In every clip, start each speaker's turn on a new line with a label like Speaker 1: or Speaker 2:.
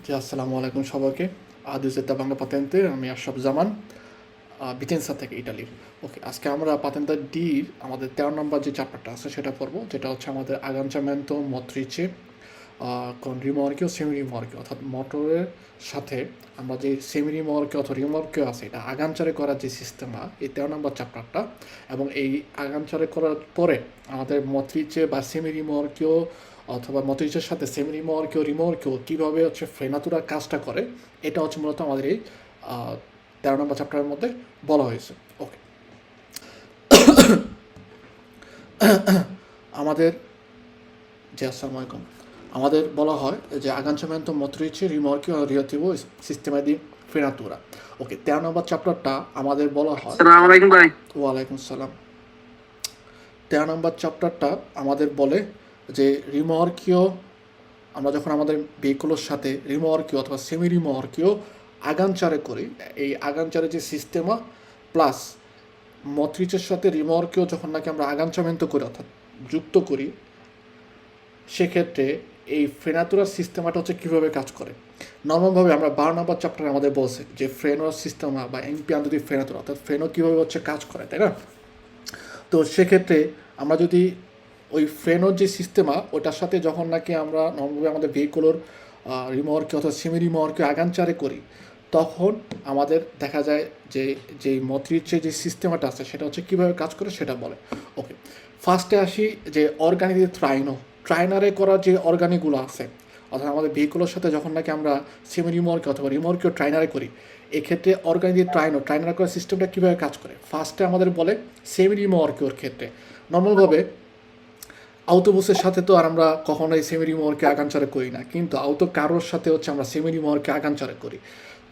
Speaker 1: জি, আসসালামু আলাইকুম সবাইকে। আদিজেদ্দা বাংলা পাতেন্তের আমি আশরাফ জামান, বিচেন্সা থেকে ইটালির। ওকে, আজকে আমরা পাতেন্তা ডির আমাদের 13 নম্বর যে চ্যাপ্টারটা আছে সেটা পড়বো, যেটা হচ্ছে আমাদের আগানচামেন্তো মত্রিচে con rimorchio সেমি রিমর্কিও, অর্থাৎ মোটরের সাথে আমরা যে সেমি রিমর্কিও অথবা রিমর্কিও আছে এটা আগানচারে করার যে সিস্টেম, এই 13 নম্বর চ্যাপ্টারটা। এবং এই আগানচারে করার পরে আমাদের মত্রিচে বা সেমি রিমর্কিও অথবা মতিজের সাথে সেমি রিমর্কিও কীভাবে হচ্ছে ফ্রেনাতুরার কাজটা করে, এটা হচ্ছে মূলত আমাদের এই 13 নম্বর চ্যাপ্টারের মধ্যে বলা হয়েছে। ওকে, আমাদের জি আসসালামু আলাইকুম। আমাদের বলা হয় যে agganciamento motrice rimorchio relativo sistema di frenatura। ওকে, 13 নম্বর চ্যাপ্টারটা আমাদের বলা হয়।
Speaker 2: আসসালামু আলাইকুম ভাই।
Speaker 1: ওয়ালাইকুম সালাম। 13 নম্বর চ্যাপ্টারটা আমাদের বলে যে রিমর্কিও, আমরা যখন আমাদের ভেহিকুলের সাথে রিমর্কিও অথবা সেমি রিমর্কিও আগানচারে করি, এই আগানচারে যে সিস্টেমা প্লাস মত্রিচের সাথে রিমর্কিও যখন নাকি আমরা আগানচামেন্তো করি অর্থাৎ যুক্ত করি, সেক্ষেত্রে এই ফ্রেনাতুরার সিস্টেমাটা হচ্ছে কীভাবে কাজ করে। নর্মালভাবে আমরা 12 নম্বর চ্যাপ্টারে আমাদের বলছে যে ফ্রেনোর সিস্টেমা বা ইম্পিয়ান্তো দি ফ্রেনাতুরা, অর্থাৎ ফ্রেনো কীভাবে হচ্ছে কাজ করে, তাই না? তো সেক্ষেত্রে আমরা যদি ওই ফ্রেনোর যে সিস্টেমা ওটার সাথে যখন নাকি আমরা নর্মালভাবে আমাদের ভেহিকুলোর রিমর্কে অথবা সেমি রিমর্কে আগানচারে করি, তখন আমাদের দেখা যায় যে যে মত্রিচের যে সিস্টেমাটা আছে সেটা হচ্ছে কীভাবে কাজ করে সেটা বলে। ওকে, ফার্স্টে আসি যে অর্গানিক ট্রাইনারে করা যে অর্গানিকগুলো আছে, অর্থাৎ আমাদের ভেহিকুলের সাথে যখন নাকি আমরা সেমি রিমর্কে অথবা রিমর্কেও ট্রাইনারে করি, এক্ষেত্রে অর্গানিক ট্রাইনার করার সিস্টেমটা কীভাবে কাজ করে। ফার্স্টে আমাদের বলে সেমি রিমর্কের ক্ষেত্রে নর্মালভাবে আউটোবুসের সাথে তো আর আমরা কখনোই সেমি রিমর্কে আগানচারে করি না, কিন্তু আউটো কারোর সাথে হচ্ছে আমরা সেমি রিমর্কে আগানচারে করি।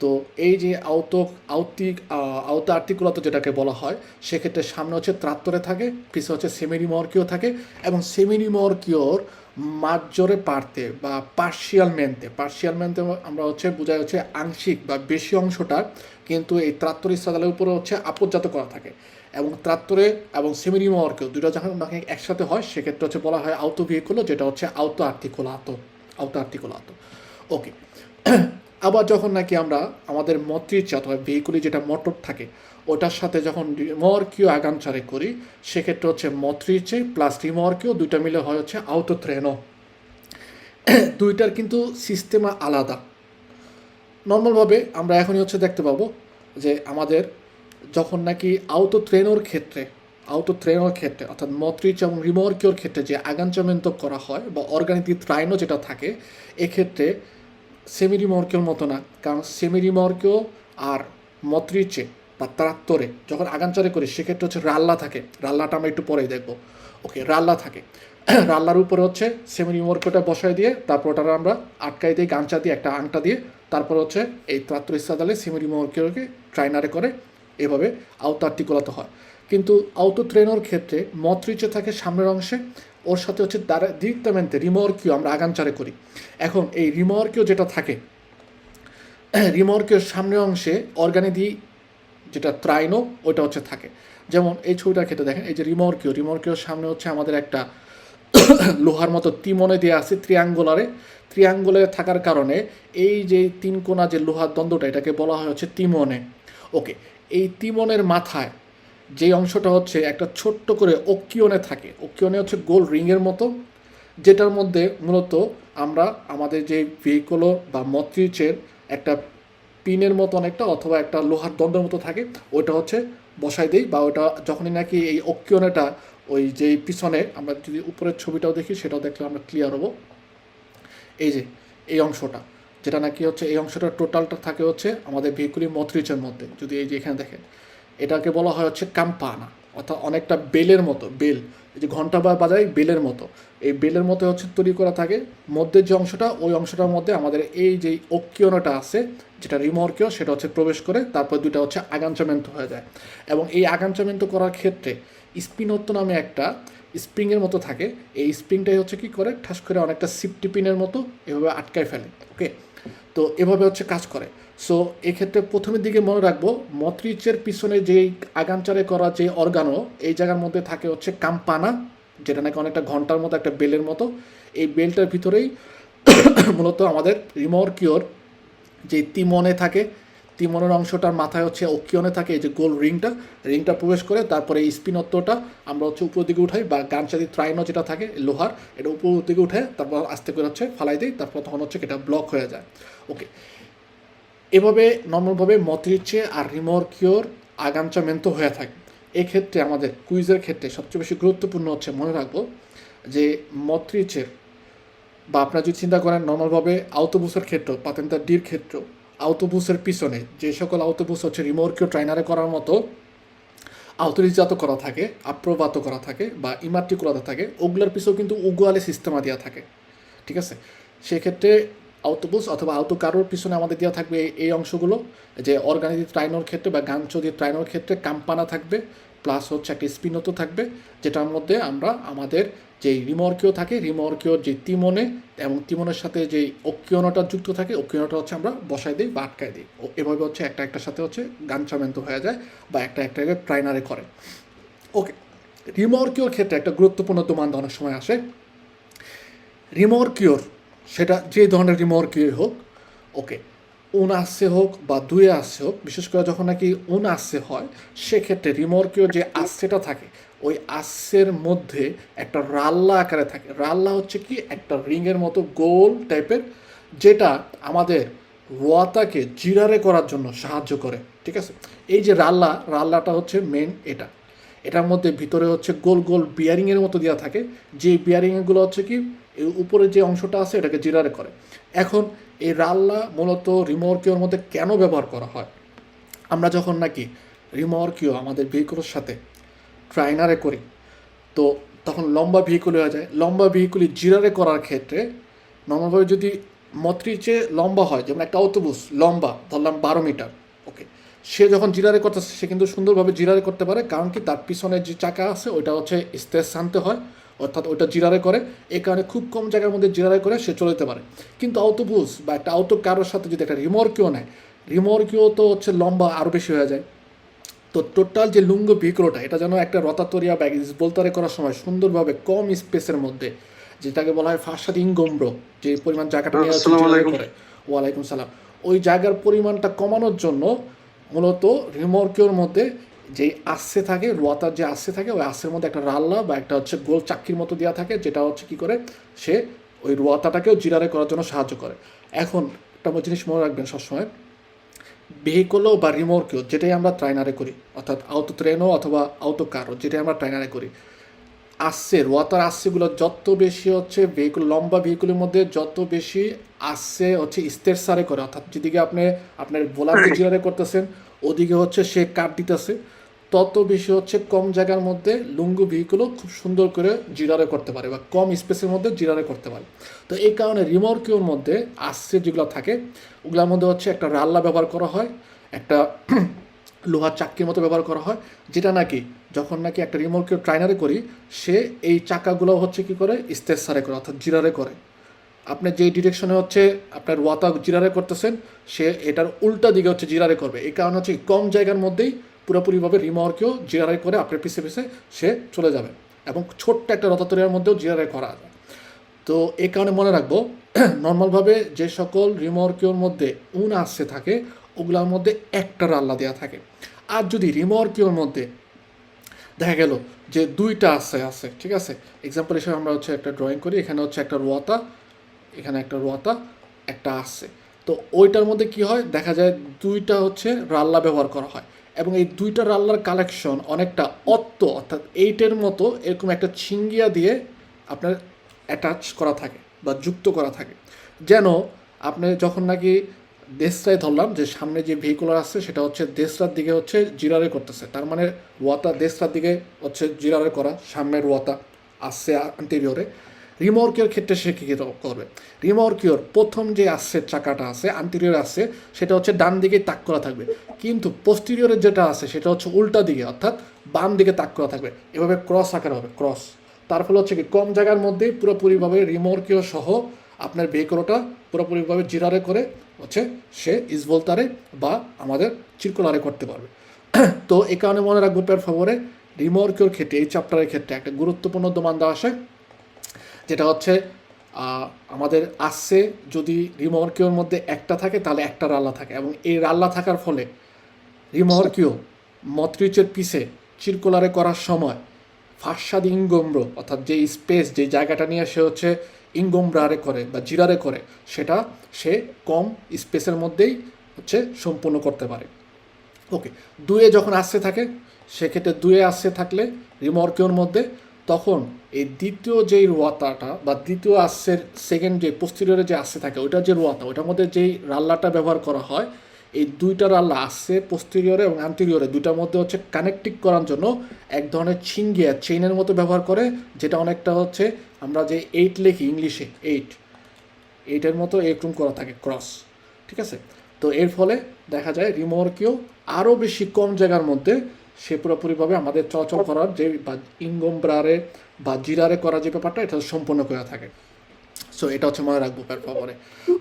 Speaker 1: তো এই যে আউতো আর্টিকুলাতো যেটাকে বলা হয়, সেক্ষেত্রে সামনে হচ্ছে ত্রাত্তরে থাকে, পিছনে হচ্ছে সেমি রিমর্কিও থাকে, এবং সেমি রিমর্কিওর মাঝজোরে পারতে বা পার্শিয়াল মেনতে আমরা হচ্ছে বোঝায় হচ্ছে আংশিক বা বেশি অংশটা কিন্তু এই ত্রাত্তর ইস্তাদালের উপরে হচ্ছে আপজ্জাত করা থাকে। এবং ত্রাত্তরে এবং সেমি রিমর্কিও দুটো যখন একসাথে হয় সেক্ষেত্রে হচ্ছে বলা হয় আউতো ভেহিকুলো, যেটা হচ্ছে আউতো আর্টিকুলাতো। ওকে, আবার যখন নাকি আমরা আমাদের মত্রিচে অথবা ভেহিকুলি যেটা মোটর থাকে ওটার সাথে যখন রিমর্কিও আগানচারে করি, সেক্ষেত্রে হচ্ছে মত্রিচে প্লাস রিমর্কিও দুইটা মিলে হয় হচ্ছে আউতো ট্রেনো। দুইটার কিন্তু সিস্টেমা আলাদা। নর্মালভাবে আমরা এখনই হচ্ছে দেখতে পাবো যে আমাদের যখন নাকি আউতো ট্রেনোর ক্ষেত্রে অর্থাৎ মত্রিচ এবং রিমর্কিওর ক্ষেত্রে যে আগানচামেন্তো করা হয় বা অর্গানিক ট্রাইনো যেটা থাকে, এক্ষেত্রে সেমি রিমর্কিওর মতো না, কারণ সেমি রিমর্কিও আর মত্রিচে বা ত্রাত্তরে যখন আগানচারে করি সেক্ষেত্রে হচ্ছে রাল্লা থাকে, রাল্লাটা আমরা একটু পরেই দেখবো। ওকে, রাল্লা থাকে, রাল্লার উপরে হচ্ছে সেমি রিমর্কিওটা বসায় দিয়ে তারপর ওটা আমরা আটকাই দিই গামছা দিয়ে, একটা আংটা দিয়ে, তারপর হচ্ছে এই ত্রাত্তর ইস্তাদালে সেমি রিমর্কিওকে ট্রাইনারে করে এভাবে আউতো আর্টিকুলাতে হয়। কিন্তু আউতো ট্রেনোর ক্ষেত্রে মত্রিচে থাকে সামনের অংশে, ওর সাথে হচ্ছে ডিরেক্টamente রিমর্কিও আমরা আগানচারে করি। এখন এই রিমর্কিও যেটা থাকে, রিমর্কিওর সামনের অংশে অর্গানিদি যেটা ত্রাইনো ওইটা হচ্ছে থাকে। যেমন এই ছবিটার ক্ষেত্রে দেখেন, এই যে রিমর্কিওর সামনে হচ্ছে আমাদের একটা লোহার মতো তিমনে দেওয়া আছে ত্রিয়াঙ্গুলারে থাকার কারণে এই যে তিন কোণা যে লোহার দ্বন্দ্বটা এটাকে বলা হয় হচ্ছে তিমনে। ওকে, এই তিমনের মাথায় যে অংশটা হচ্ছে একটা ছোট্ট করে অক্ষিয়নে থাকে, অক্ষিয়নে হচ্ছে গোল রিংয়ের মতো, যেটার মধ্যে মূলত আমরা আমাদের যে ভেহিকুলো বা মত্রিচের একটা পিনের মতো অনেকটা অথবা একটা লোহার দণ্ডের মতো থাকে, ওইটা হচ্ছে বসাই দিই, বা ওটা যখনই নাকি এই অক্ষিয়নেটা ওই যে পিছনে আমরা যদি উপরের ছবিটাও দেখি সেটাও দেখলে আমরা ক্লিয়ার হবো। এই যে এই অংশটা যেটা নাকি হচ্ছে এই অংশটা টোটালটা থাকে হচ্ছে আমাদের ভেহিকুলি মত্রিচের মধ্যে, যদি এই যে এখানে দেখেন এটাকে বলা হয় হচ্ছে কাম্পানা, অর্থাৎ অনেকটা বেলের মতো, বেল এই যে ঘন্টা বাজায় বেলের মতো, এই বেলের মতো হচ্ছে তৈরি করা থাকে। মধ্যের যে অংশটা ওই অংশটার মধ্যে আমাদের এই যে অক্ষিয়নটা আছে যেটা রিমর্কিও সেটা হচ্ছে প্রবেশ করে, তারপর দুইটা হচ্ছে আগানচামেন্তো হয়ে যায়। এবং এই আগানচামেন্তো করার ক্ষেত্রে স্পিনত্ব নামে একটা স্প্রিংয়ের মতো থাকে, এই স্প্রিংটাই হচ্ছে কি করে ঠাস করে অনেকটা সিফটি পিনের মতো এভাবে আটকায় ফেলে। ওকে, তো এভাবে হচ্ছে কাজ করে। সো এক্ষেত্রে প্রথমের দিকে মনে রাখবো মত্রিচের পিছনে যেই আগানচারে করা যে অর্গানো এই জায়গার মধ্যে থাকে হচ্ছে কাম্পানা, যেটা নাকি অনেকটা ঘন্টার মতো একটা বেলের মতো। এই বেলটার ভিতরেই মূলত আমাদের রিমর্কিওর যে তিমনে থাকে, তিমনের অংশটার মাথায় হচ্ছে অক্ষিয়নে থাকে এই যে গোল রিংটা প্রবেশ করে, তারপরে এই স্পিনত্বটা আমরা হচ্ছে উপর দিকে উঠাই, বা গানচাদি ত্রাইন যেটা থাকে লোহার, এটা উপর দিকে উঠে তারপর আস্তে করে হচ্ছে ফালাই দিই, তারপর তখন হচ্ছে এটা ব্লক হয়ে যায়। ওকে, এভাবে নর্মালভাবে মতরিচে আর রিমর্কিওর আগাঞ্চামেন্তো হয়ে থাকে। এক্ষেত্রে আমাদের কুইজের ক্ষেত্রে সবচেয়ে বেশি গুরুত্বপূর্ণ হচ্ছে মনে রাখবো যে মতরিচের, বা আপনারা যদি চিন্তা করেন নর্মালভাবে আউটোবুসের ক্ষেত্র, পাতেন্তার ডির ক্ষেত্র, আউটোবুসের পিছনে যে সকল আউটোবুস হচ্ছে রিমর্কিও ট্রাইনারে করার মতো আউতরিজাত করা থাকে, আপ্রবাত করা থাকে বা ইমাট্রিকুলাতে থাকে, ওগুলোর পিছনেও কিন্তু উগুয়ালে সিস্টেমা দেওয়া থাকে। ঠিক আছে, সেক্ষেত্রে আউটোবুস অথবা আউটো কারোর পিছনে আমাদের দেওয়া থাকবে এই অংশগুলো, যে অর্গানিক ট্রাইনোর ক্ষেত্রে বা গানচোদি ট্রাইনোর ক্ষেত্রে কাম্পানা থাকবে, প্লাস হচ্ছে একটা স্পিনতো থাকবে, যেটার মধ্যে আমরা আমাদের যে রিমর্কিও থাকে, রিমর্কিওর যে তিমনে এবং তিমনের সাথে যে অক্ষিয়নটা যুক্ত থাকে, অক্ষিয়নটা হচ্ছে আমরা বসাই দিই বা আটকায় দিই। এভাবে হচ্ছে একটা একটার সাথে হচ্ছে গানচামেন্তো হয়ে যায় বা একটা ট্রাইনারে করে। ওকে, রিমর্কিওর ক্ষেত্রে একটা গুরুত্বপূর্ণ দোমান্দ অনেক সময় আসে। রিমর্কিওর, সেটা যে ধরনের রিমর্কিও হোক, ওকে, উন আসছে হোক বা দুয়ে আসছে হোক, বিশেষ করে যখন নাকি উন আসছে হয়, সেক্ষেত্রে রিমর্কিওর যে আসছেটা থাকে, ওই আসছের মধ্যে একটা রাল্লা আকারে থাকে। রাল্লা হচ্ছে কি একটা রিংয়ের মতো গোল টাইপের, যেটা আমাদের রোয়াতাকে জিরারে করার জন্য সাহায্য করে। ঠিক আছে, এই যে রাল্লাটা হচ্ছে মেন এটার মধ্যে ভিতরে হচ্ছে গোল গোল বিয়ারিংয়ের মতো দেওয়া থাকে, যে বিয়ারিংগুলো হচ্ছে কি এই উপরে যে অংশটা আছে এটাকে জিরারে করে। এখন এই রাল্লা মূলত রিমর্কিওর মধ্যে কেন ব্যবহার করা হয়? আমরা যখন নাকি রিমর্কিও আমাদের ভেহিকুলের সাথে ট্রাইনারে করি, তো তখন লম্বা ভেহিকুল হয়ে যায়। লম্বা ভেহিকুলি জিরারে করার ক্ষেত্রে নর্মালভাবে যদি মতরিচে লম্বা হয়, যেমন একটা অটোবুস লম্বা ধরলাম 12 মিটার, ওকে, সে যখন জিরারে করতেছে সে কিন্তু সুন্দরভাবে জিরারে করতে পারে, কারণ কি তার পিছনে যে চাকা আছে ওইটা হচ্ছে স্টেজ আনতে হয়, অর্থাৎ ওইটা জিরারে করে, এই কারণে খুব কম জায়গার মধ্যে জিরারে করে সে চলে যেতে পারে। কিন্তু অটোবুস বা একটা অটো কারোর সাথে যদি একটা রিমর্কিও নেয়, রিমর্কিও তো হচ্ছে লম্বা আরও বেশি হয়ে যায়। তো টোটাল যে লুঙ্গ ভিক্রোটা, এটা যেন একটা রতাতরিয়া ব্যাগ বলতারে করার সময় সুন্দরভাবে কম স্পেসের মধ্যে, যেটাকে বলা হয় ফাঁসাদিং গোমরো, যে পরিমাণ জায়গাটা নিয়ে করে, ওয়ালাইকুম সালাম, ওই জায়গার পরিমাণটা কমানোর জন্য মূলত রিমর্কিওর মধ্যে যে আস্সে থাকে, রোয়াতার যে আস্সে থাকে, ওই আস্সের মধ্যে একটা রাল্লা বা একটা হচ্ছে গোল চাক্কির মতো দেওয়া থাকে, যেটা হচ্ছে কী করে সে ওই রোয়াতাটাকেও জিরারে করার জন্য সাহায্য করে। এখন একটা জিনিস মনে রাখবেন সবসময়, ভেহিকলও বা রিমোর্কেও যেটাই আমরা ট্রাইনারে করি, অর্থাৎ আউটো ট্রেনও অথবা আউটো কারও যেটাই আমরা ট্রাইনারে করি, আসছে রোয়াতার আসছেগুলো যত বেশি হচ্ছে ভেহিকুল, লম্বা ভেহিকুলের মধ্যে যত বেশি আসছে হচ্ছে স্টেট সারে করে, অর্থাৎ যেদিকে আপনি আপনার ভোলান্টি জিরারে করতেছেন ওদিকে হচ্ছে সে কাট দিতেছে, তত বেশি হচ্ছে কম জায়গার মধ্যে লুঙ্গু ভেহিকুলও খুব সুন্দর করে জিরারে করতে পারে বা কম স্পেসের মধ্যে জিরারে করতে পারে। তো এই কারণে রিমর্কিওর মধ্যে আসছে যেগুলো থাকে ওগুলোর মধ্যে হচ্ছে একটা রাল্লা ব্যবহার করা হয়, একটা লোহার চাক্কির মতো ব্যবহার করা হয়, যেটা নাকি যখন নাকি একটা রিমর্কিও ট্রাইনারে করি, সে এই চাকাগুলো হচ্ছে কি করে স্টেসারে করে, অর্থাৎ জিরারে করে। আপনি যেই ডিরেকশনে হচ্ছে আপনার ওয়াতা জিরারে করতেছেন, সে এটার উল্টা দিকে হচ্ছে জিরারে করবে। এই কারণে হচ্ছে কম জায়গার মধ্যেই পুরোপুরিভাবে রিমর্কেও জিরারে করে আপনার পিছে পিছে সে চলে যাবে, এবং ছোট্ট একটা রতাতরিয়ার মধ্যেও জিরারে করা যায়। তো এই কারণে মনে রাখবো নর্মালভাবে যে সকল রিমর্কেওর মধ্যে উন আসছে থাকে ওগুলোর মধ্যে একটা রাল্লা দেওয়া থাকে। আর যদি রিমর্কেওর মধ্যে দেখা গেল যে দুইটা আছে, ঠিক আছে, এক্সাম্পল হিসেবে আমরা হচ্ছে একটা ড্রয়িং করি, এখানে হচ্ছে একটা রোয়াতা, এখানে একটা রোয়াতা, একটা আসছে, তো ওইটার মধ্যে কি হয় দেখা যায় দুইটা হচ্ছে রাল্লা ব্যবহার করা হয়, এবং এই দুইটা রাল্লার কালেকশন অনেকটা অর্থাৎ এইটের মতো এরকম একটা ছিঙ্গিয়া দিয়ে আপনার অ্যাটাচ করা থাকে বা যুক্ত করা থাকে, যেন আপনি যখন নাকি দেশটায় ধরলাম যে সামনে যে ভেহিকুলার আসছে সেটা হচ্ছে দেশটার দিকে হচ্ছে জিরারে করতেছে, তার মানে রোয়াতা দেশটার দিকে হচ্ছে জিরারে করা, সামনের রোয়াতা আসছে আন্টেরিয়রে। রিমর্কিওর ক্ষেত্রে সে কী করবে, রিমর্কিওর প্রথম যে আসছে চাকাটা আছে আন্টেরিয়র আসছে সেটা হচ্ছে ডান দিকে তাক করা থাকবে, কিন্তু পোস্টেরিয়রের যেটা আছে সেটা হচ্ছে উল্টা দিকে, অর্থাৎ বাম দিকে তাক করা থাকবে, এভাবে ক্রস আকার হবে, ক্রস। তার ফলে হচ্ছে কি কম জায়গার মধ্যেই পুরোপুরিভাবে রিমর্কিও সহ আপনার ভেহিকলটা পুরোপুরিভাবে জিরারে করে হচ্ছে সে ইসবলতারে বা আমাদের চিরকুলারে করতে পারবে। তো এই কারণে মনে রাখবো পের ফেভারে রিমর্কিওর ক্ষেত্রে এই চ্যাপ্টারের ক্ষেত্রে একটা গুরুত্বপূর্ণ দোমান্দা আসে, যেটা হচ্ছে আমাদের আসছে যদি রিমর্কিওর মধ্যে একটা থাকে তাহলে একটা রাল্লা থাকে, এবং এই রাল্লা থাকার ফলে রিমর্কিও মত্রিচের পিছে চিরকুলারে করার সময় ফাঁসাদ ইঙ্গম্র অর্থাৎ যে স্পেস যে জায়গাটা নিয়ে সে হচ্ছে ইঙ্গম্ব্রারে করে বা জিরারে করে, সেটা সে কম স্পেসের মধ্যেই হচ্ছে সম্পূর্ণ করতে পারে। ওকে, দুয়ে যখন আসছে থাকে সেক্ষেত্রে দুয়ে আসছে থাকলে রিমর্কিওর মধ্যে, তখন এই দ্বিতীয় যেই রোয়াতাটা বা দ্বিতীয় আসছের সেকেন্ড যে পোস্টেরিয়রে যে আসছে থাকে ওইটার যে রোয়াতা, ওইটার মধ্যে যেই রাল্লাটা ব্যবহার করা হয়, এই দুইটা রাল্লা আসছে পোস্টেরিয়রে এবং অ্যান্টেরিয়রে দুইটার মধ্যে হচ্ছে কানেক্টিং করার জন্য এক ধরনের ছিঙ্গিয়া চেইনের মতো ব্যবহার করে, যেটা অনেকটা হচ্ছে আমরা যে 8 লিখি ইংলিশে 8 মতো এরকম করা থাকে ক্রস, ঠিক আছে। তো এর ফলে দেখা যায় রিমর্কিও আরও বেশি কম জায়গার মধ্যে সে পুরোপুরিভাবে আমাদের চলাচল করার যে বা ইঙ্গম্ব্রারে বা জিরারে করার যে ব্যাপারটা এটা সম্পূর্ণ করে থাকে। সো এটা হচ্ছে মনে রাখবো পরে।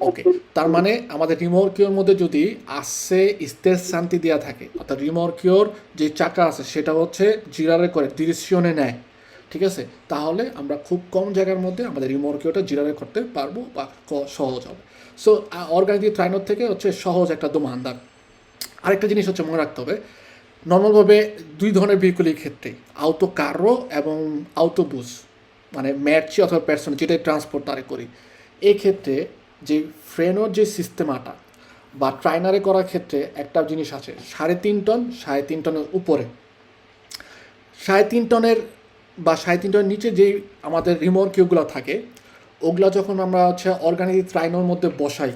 Speaker 1: ওকে, তার মানে আমাদের রিমর্কিওর মধ্যে যদি আসছে স্থির শান্তি দেওয়া থাকে, অর্থাৎ রিমর্কিওর যে চাকা আছে সেটা হচ্ছে জিরারে করে ডিরেকশনে নেয়, ঠিক আছে, তাহলে আমরা খুব কম জায়গার মধ্যে আমাদের রিমর্কিওটা জিরারে করতে পারবো বা সহজ হবে। সো অর্গানিক ট্রাইনোর থেকে হচ্ছে সহজ একটা দোমানদার। আরেকটা জিনিস হচ্ছে মনে রাখতে হবে, নর্মালভাবে দুই ধরনের ভেহিকুলের ক্ষেত্রে আউটো কারো এবং আউটোবুস মানে ম্যাটচি অথবা পার্সন যেটাই ট্রান্সপোর্ট তারে করি, এক্ষেত্রে যে ফ্রেনোর যে সিস্টেমাটা বা ট্রাইনারে করার ক্ষেত্রে একটা জিনিস আছে 3.5 টন 3.5 টনের উপরে 3.5 টনের বা 3.5 টনের নিচে যেই আমাদের রিমর্কিওগুলো থাকে ওগুলা যখন আমরা হচ্ছে অর্গানিক ট্রাইনোর মধ্যে বসাই,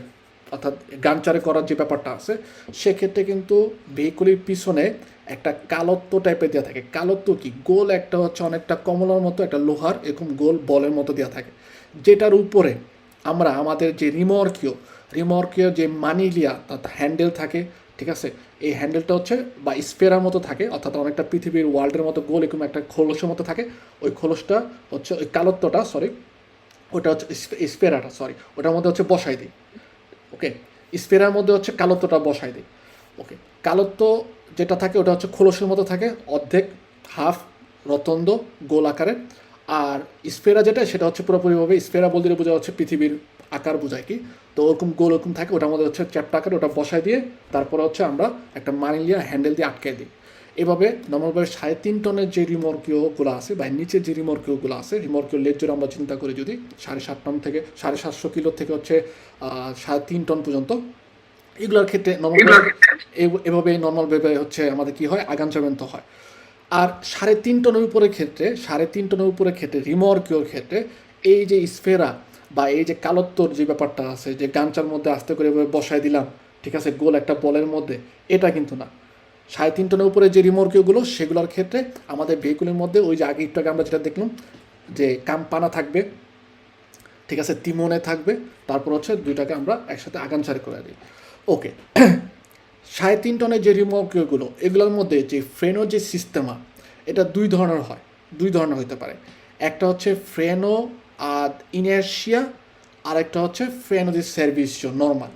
Speaker 1: অর্থাৎ গানচারে করার যে ব্যাপারটা আছে, সেক্ষেত্রে কিন্তু ভেহিকুলের পিছনে একটা কালত্ব টাইপের দেওয়া থাকে। কালত্ব কি, গোল একটা হচ্ছে অনেকটা কমলার মতো একটা লোহার এরকম গোল বলের মতো দেওয়া থাকে, যেটার উপরে আমরা আমাদের যে রিমর্কিও যে মানিলিয়া অর্থাৎ হ্যান্ডেল থাকে, ঠিক আছে, এই হ্যান্ডেলটা হচ্ছে বা স্পেরার মতো থাকে, অর্থাৎ অনেকটা পৃথিবীর ওয়ার্ল্ডের মতো গোল এরকম একটা খোলসের মতো থাকে, ওই খোলসটা হচ্ছে ওই কালত্বটা ওটা হচ্ছে ওটার মধ্যে হচ্ছে বসাই দিই। ওকে, স্পেরার মধ্যে হচ্ছে কালত্বটা বসাই দিই। ওকে, কালত্ব যেটা থাকে ওটা হচ্ছে খোলসের মতো থাকে, অর্ধেক হাফ রতন্দ গোল আকারের। আর স্পেরা যেটা সেটা হচ্ছে পুরোপুরিভাবে স্পেরা বলতে বোঝা হচ্ছে পৃথিবীর আকার বোঝায় কি, তো ওরকম গোল ওরকম থাকে, ওটার মধ্যে হচ্ছে চ্যাপ্টা আকারে ওটা বসাই দিয়ে তারপরে হচ্ছে আমরা একটা মানিলিয়া হ্যান্ডেল দিয়ে আটকে দিই। এভাবে নর্মালভাবে 3.5 টনের যে রিমর্কিওগুলো আছে বা নিচের যে রিমর্কিওগুলো আছে, রিমর্কিও লেজ জোরে আমরা চিন্তা করি যদি 7.5 টন থেকে 750 কিলো থেকে হচ্ছে 3.5 টন পর্যন্ত, এগুলোর ক্ষেত্রে নর্মালভাবে এভাবে নর্মালভাবে হচ্ছে আমাদের কি হয় আগান চাবেন্ত হয়। আর 3.5 টনের উপরের ক্ষেত্রে 3.5 টনের উপরের ক্ষেত্রে রিমর্কিওর ক্ষেত্রে এই যে স্ফেরা বা এই যে কালত্বর যে ব্যাপারটা আছে যে গাঞ্চার মধ্যে আস্তে করে এভাবে বসায় দিলাম, ঠিক আছে, গোল একটা বলের মধ্যে, এটা কিন্তু না। 3.5 টনের উপরে যে রিমর্কিওগুলো সেগুলোর ক্ষেত্রে আমাদের ভেহিকুলের মধ্যে ওই যে আগে একটু আগে আমরা যেটা দেখলাম যে কাম্পানা থাকবে, ঠিক আছে, তিমনে থাকবে, তারপর হচ্ছে দুইটাকে আমরা একসাথে আগানচারে করে দিই। ওকে, 3.5 টনের যে রিমর্কিওগুলো এগুলোর মধ্যে যে ফ্রেনো যে সিস্টেমা এটা দুই ধরনের হতে পারে। একটা হচ্ছে ফ্রেনো আর ইনার্শিয়া, আর একটা হচ্ছে ফ্রেনো দি সার্ভিসিও নর্মাল।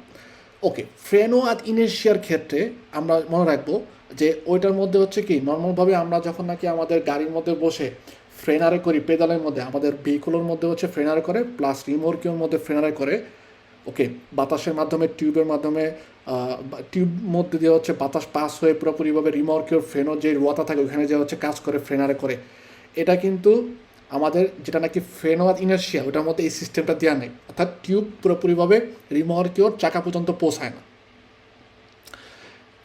Speaker 1: ওকে, ফ্রেনো আর ইনার্শিয়ার ক্ষেত্রে আমরা মনে রাখবো যে ওইটার মধ্যে হচ্ছে কি নর্মালভাবে আমরা যখন নাকি আমাদের গাড়ির মধ্যে বসে ফ্রেনারে করি, পেদালের মধ্যে আমাদের ভেহিকুলের মধ্যে হচ্ছে ফ্রেনারে করে প্লাস রিমর্কিওর মধ্যে ফ্রেনারে করে। ওকে, বাতাসের মাধ্যমে টিউবের মাধ্যমে টিউব মধ্যে দিয়ে হচ্ছে বাতাস পাস হয়ে পুরোপুরিভাবে রিমর্কিওর ফ্রেনোর যে রোয়াতা থাকে ওখানে যে হচ্ছে কাজ করে ফ্রেনারে করে। এটা কিন্তু আমাদের যেটা নাকি ফ্রেনো আর ইনার্শিয়া ওটার মধ্যে এই সিস্টেমটা দেওয়া নেই, অর্থাৎ টিউব পুরোপুরিভাবে রিমর্কিওর চাকা পর্যন্ত পৌঁছায় না।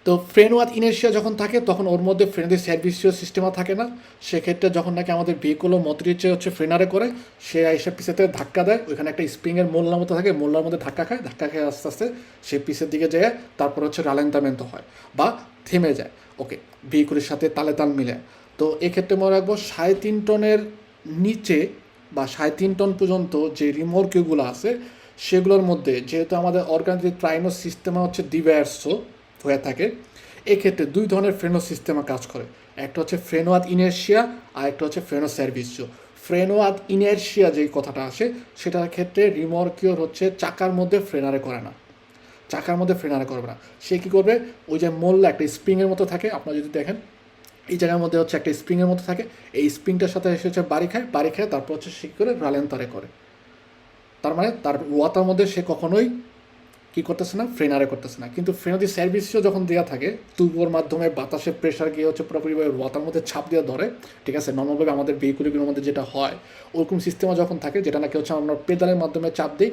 Speaker 1: তো ফ্রেনো আর ইনার্শিয়া যখন থাকে তখন ওর মধ্যে ফ্রেনের সার্ভিসিও সিস্টেমও থাকে না। সেক্ষেত্রে যখন নাকি আমাদের ভেহিকুলও মতরিচে হচ্ছে ফ্রেনারে করে, সে এসে পিছেতে ধাক্কা দেয়, ওইখানে একটা স্প্রিংয়ের মোল্লার মতো থাকে, মোল্লার মধ্যে ধাক্কা খায় আস্তে আস্তে সে পিছের দিকে যায়, তারপর হচ্ছে রালেন্তামেন্ট হয় বা থেমে যায়। ওকে, ভেহিকুলের সাথে তালে তাল মিলে। তো এক্ষেত্রে মনে রাখবো 3.5 টনের নিচে বা 3.5 টন পর্যন্ত যে রিমর্কিওগুলো আছে সেগুলোর মধ্যে যেহেতু আমাদের অর্গানিক ট্রাইনো সিস্টেমা হচ্ছে ডিভার্স হয়ে থাকে, এক্ষেত্রে দুই ধরনের ফ্রেনো সিস্টেমে কাজ করে। একটা হচ্ছে ফ্রেনো আদ ইনার্শিয়া আর একটা হচ্ছে ফ্রেনো সার্ভিসিও। ফ্রেনো আদ ইনার্শিয়া যে কথাটা আসে সেটার ক্ষেত্রে রিমর্কিওর হচ্ছে চাকার মধ্যে ফ্রেনারে করে না, চাকার মধ্যে ফ্রেনারে করবে না। সে কী করবে, ওই যে মোল্লা একটা স্প্রিংয়ের মতো থাকে, আপনারা যদি দেখেন এই জায়গার মধ্যে হচ্ছে একটা স্প্রিংয়ের মতো থাকে, এই স্প্রিংটার সাথে এসে হচ্ছে বাড়ি খায় তারপর হচ্ছে সে করে রালেন্তারে করে। তার মানে তার রুয়াতার মধ্যে সে কখনোই কী করতেছে না, ফ্রেনারে করতেছে না। কিন্তু ফ্রেনো দি সার্ভিসও যখন দেওয়া থাকে, তুবোর মাধ্যমে বাতাসের প্রেশার গিয়ে হচ্ছে পুরোপুরিভাবে রুয়াতার মধ্যে ছাপ দিয়ে ধরে, ঠিক আছে। নর্মালভাবে আমাদের ভেহিকুলগুলোর মধ্যে যেটা হয় ওরকম সিস্টেমও যখন থাকে, যেটা নাকি হচ্ছে আমরা পেদালের মাধ্যমে চাপ দিই,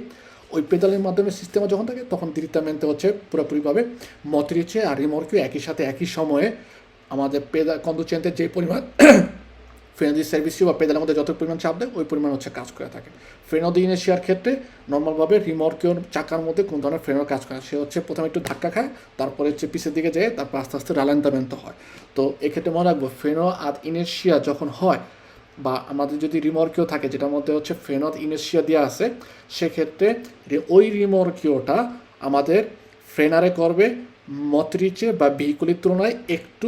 Speaker 1: ওই পেদালের মাধ্যমে সিস্টেমও যখন থাকে তখন দিরিতামেন্তে হচ্ছে পুরোপুরিভাবে মতরিচে আর রিমর্কিও একই সাথে একই সময়ে আমাদের কন্ডুচেন্টের যে পরিমাণ ফ্রেনো দি সার্ভিসিও বা পেদালের মধ্যে যত পরিমাণ চাপ দেয় ওই পরিমাণ হচ্ছে কাজ করে থাকে। ফ্রেনো দি ইনার্শিয়ার ক্ষেত্রে নর্মালভাবে রিমর্কিওর চাকার মধ্যে কোন ধরনের ফ্রেনোর কাজ করে, সে হচ্ছে প্রথমে একটু ধাক্কা খায়, তারপরে হচ্ছে পিছের দিকে যায়, তারপর আস্তে আস্তে রালান্তামেন্তো হয়। তো এক্ষেত্রে মনে রাখবো ফ্রেনো আর ইনার্শিয়া যখন হয়, বা আমাদের যদি রিমর্কিও থাকে যেটার মধ্যে হচ্ছে ফ্রেনো ইনার্শিয়া দেওয়া আছে, সেক্ষেত্রে ওই রিমর্কিওটা আমাদের ফ্রেনারে করবে মতরিচে বা ভেহিকুলের তুলনায় একটু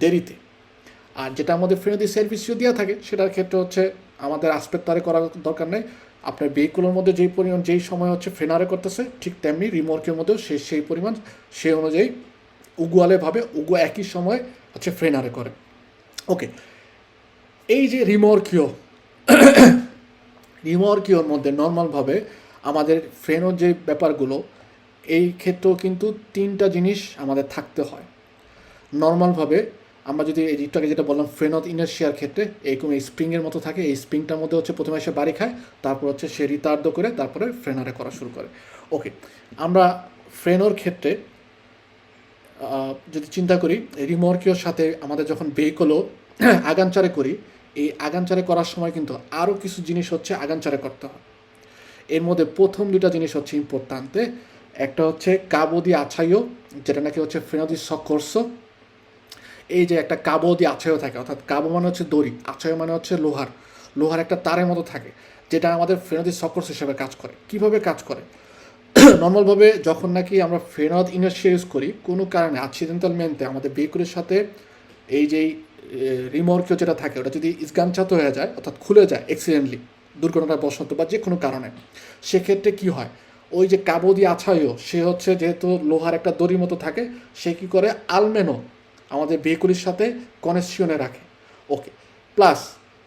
Speaker 1: দেরিতে। আর যেটা আমাদের ফ্রেনো দি সার্ভিসিও দেওয়া থাকে সেটার ক্ষেত্রে হচ্ছে আমাদের আসপেক্টারে করার দরকার নেই। আপনার ভেহিকুলের মধ্যে যেই পরিমাণ যেই সময় হচ্ছে ফ্রেনারে করতেছে, ঠিক তেমনি রিমর্কের মধ্যেও সেই পরিমাণ সেই অনুযায়ী উগুয়ালেভাবে একই সময় হচ্ছে ফ্রেনারে করে। ওকে, এই যে রিমর্কিওর মধ্যে নর্মালভাবে আমাদের ফ্রেনোর যে ব্যাপারগুলো, এই ক্ষেত্রেও কিন্তু তিনটা জিনিস আমাদের থাকতে হয়। নর্মালভাবে আমরা যদি এই একটু আগে যেটা বললাম ফ্রেনত ইনার্শিয়ার ক্ষেত্রে এরকম এই স্প্রিংয়ের মতো থাকে, এই স্প্রিংটার মধ্যে হচ্ছে প্রথমে এসে বাড়ি খায়, তারপর হচ্ছে সে রিতার্দ করে তারপরে ফ্রেনারে করা শুরু করে। ওকে, আমরা ফ্রেনোর ক্ষেত্রে যদি চিন্তা করি রিমর্কিওর সাথে আমাদের যখন ভেহিকলও আগানচারে করি, এই আগানচারে করার সময় কিন্তু আরও কিছু জিনিস হচ্ছে আগানচারে করতে হয়। এর মধ্যে প্রথম দুটা জিনিস হচ্ছে ইম্পর্ট্যান্টে, একটা হচ্ছে কাবো দি আছাইও, যেটা নাকি হচ্ছে ফ্রেনো দি সক্কর্সো। এই যে একটা কাবো দিয়ে আছাইও থাকে, অর্থাৎ কাবো মানে হচ্ছে দড়ি, আছাইও মানে হচ্ছে লোহার একটা তারের মতো থাকে, যেটা আমাদের ফ্রেনো দি সক্কর্স হিসেবে কাজ করে। কিভাবে কাজ করে? নর্মালভাবে যখন নাকি আমরা ফ্রেনো ইনার্শিয়া ইউজ করি, কোনো কারণে অ্যাক্সিডেন্টালমেন্টে আমাদের ভেহিকুলের সাথে এই যেই রিমর্কিও যেটা থাকে ওটা যদি ইসগানচাত হয়ে যায়, অর্থাৎ খুলে যায় অ্যাক্সিডেন্টলি, দুর্ঘটনার বশত বা যে কোনো কারণে, সেক্ষেত্রে কী হয়, ওই যে কাবো দিয়ে আছাইও সে হচ্ছে যেহেতু লোহার একটা দড়ির মতো থাকে, সে কী করে আলমেনো আমাদের ভেহিকুলের সাথে কানেকশনে রাখে। ওকে, প্লাস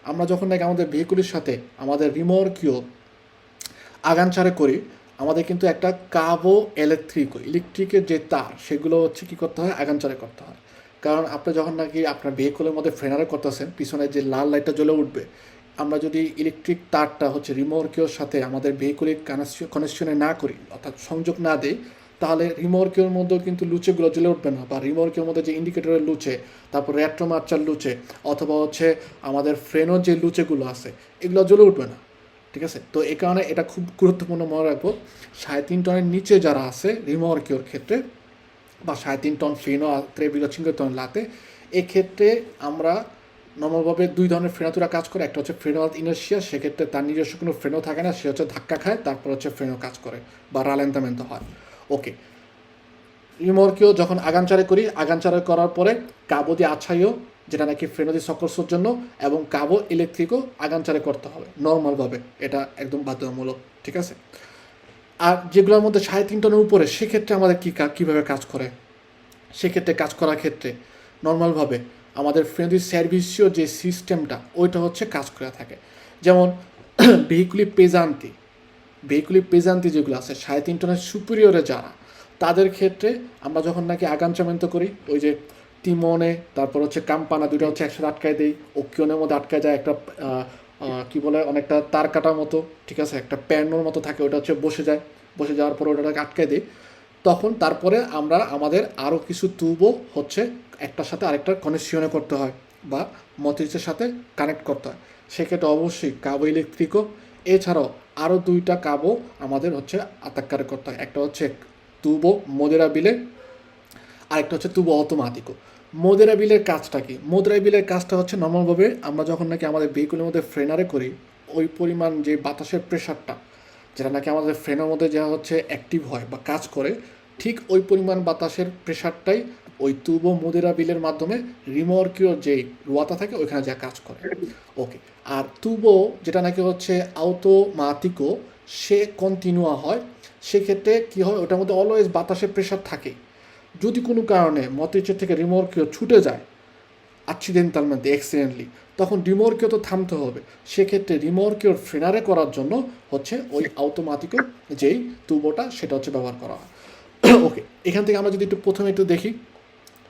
Speaker 1: আমরা যখন নাকি আমাদের ভেহিকুলের সাথে আমাদের রিমর্কিও আগানচারে করি, আমাদের কিন্তু একটা কাবো ইলেকট্রিকের যে তার সেগুলো হচ্ছে কী করতে হয়, আগানচারে করতে হয়। কারণ আপনি যখন নাকি আপনার ভেহিকুলের মধ্যে ফ্রেনারে করতেছেন, পিছনে যে লাল লাইটটা জ্বলে উঠবে, আমরা যদি ইলেকট্রিক তারটা হচ্ছে রিমর্কিওর সাথে আমাদের ভেহিকুলের কানেকশনে না করি, অর্থাৎ সংযোগ না দিই, তাহলে রিমর্কের মধ্যেও কিন্তু লুচেগুলো জ্বলে উঠবে না, বা রিমর্কের মধ্যে যে ইন্ডিকেটরের লুচে, তারপর রেট্রোমার্চার লুচে, অথবা হচ্ছে আমাদের ফ্রেনোর যে লুচেগুলো আছে এগুলো জ্বলে উঠবে না। ঠিক আছে, তো এই কারণে এটা খুব গুরুত্বপূর্ণ মনে রাখবো। 3.5 টনের নিচে যারা আছে রিমর্কের ক্ষেত্রে, বা 3.5 টন ফ্রেনো 3,5 টন লাতে, এক্ষেত্রে আমরা নর্মালভাবে দুই ধরনের ফ্রেনোতুরা কাজ করে। একটা হচ্ছে ফ্রেনো ইনার্শিয়া, সেক্ষেত্রে তার নিজস্ব কোনো ফ্রেনো থাকে না, সে হচ্ছে ধাক্কা খায়, তারপর হচ্ছে ফ্রেনো কাজ করে বা রালেন্তামেন্তো হয়। ওকে, রিমর্কিও যখন আগানচারে করি, আগানচারে করার পরে কাবো দিয়ে আছাইও, যেটা নাকি ফ্রেনো দি সক্কর্সোর জন্য, এবং কাবো ইলেকট্রিকও আগানচারে করতে হবে নর্মালভাবে, এটা একদম বাধ্যতামূলক। ঠিক আছে, আর যেগুলোর মধ্যে 3.5 টনের উপরে, সেক্ষেত্রে আমাদের কীভাবে কাজ করে, সেক্ষেত্রে কাজ করার ক্ষেত্রে নর্মালভাবে আমাদের ফ্রেনো দি সার্ভিসিও যে সিস্টেমটা ওইটা হচ্ছে কাজ করে থাকে। যেমন ভেহিকুলি পেজান্তি যেগুলো আছে 3.5 টনের সুপিরিয়রে যারা, তাদের ক্ষেত্রে আমরা যখন নাকি আগানচামেন্তো করি, ওই যে তিমনে তারপর হচ্ছে কাম্পানা দুটো হচ্ছে একসাথে আটকায় দেই, ওকিওনের মধ্যে আটকায় যায় একটা কী বলে অনেকটা তার কাটার মতো, ঠিক আছে, একটা প্যানোর মতো থাকে, ওটা হচ্ছে বসে যাওয়ার পরে ওটাকে আটকায় দিই। তখন তারপরে আমরা আমাদের আরও কিছু তুবও হচ্ছে একটার সাথে আরেকটার কানেকশনে করতে হয় বা মতিরিচের সাথে কানেক্ট করতে হয়। সেক্ষেত্রে অবশ্যই কাবো ইলেকট্রিকও, এছাড়াও আরও 2টা কাবো আমাদের হচ্ছে আতাক্কারে করতে হয়। একটা হচ্ছে তুবো মোদেরাবিলে, আরেকটা হচ্ছে তুবো অটোমাটিকও। মোদেরাবিলের কাজটা কি? মোদেরাবিলের কাজটা হচ্ছে নর্মালভাবে আমরা যখন নাকি আমাদের ভেহিকুলের মধ্যে ফ্রেনারে করি, ওই পরিমাণ যে বাতাসের প্রেশারটা যেটা নাকি আমাদের ফ্রেনের মধ্যে যা হচ্ছে অ্যাক্টিভ হয় বা কাজ করে, ঠিক ওই পরিমাণ বাতাসের প্রেশারটাই ওই তুবো মোদেরাবিলের মাধ্যমে রিমর্কিওর যেই রুয়াতা থাকে ওইখানে যা কাজ করে। ওকে, আর তুবো যেটা নাকি হচ্ছে আউটোমাটিকো, সে কন্টিনিউয়া হয়। সেক্ষেত্রে কী হয়, ওটার মধ্যে অলওয়েজ বাতাসের প্রেশার থাকে। যদি কোনো কারণে মতিচের থেকে রিমর্কিও ছুটে যায়, accidentalmente অ্যাক্সিডেন্টলি, তখন রিমর্কিও তো থামতে হবে। সেক্ষেত্রে রিমর্কিওর ফ্রেনারে করার জন্য হচ্ছে ওই অটোমেটিকও যেই তুবোটা সেটা হচ্ছে ব্যবহার করা হয়। ওকে, এখান থেকে আমরা যদি একটু প্রথমে একটু দেখি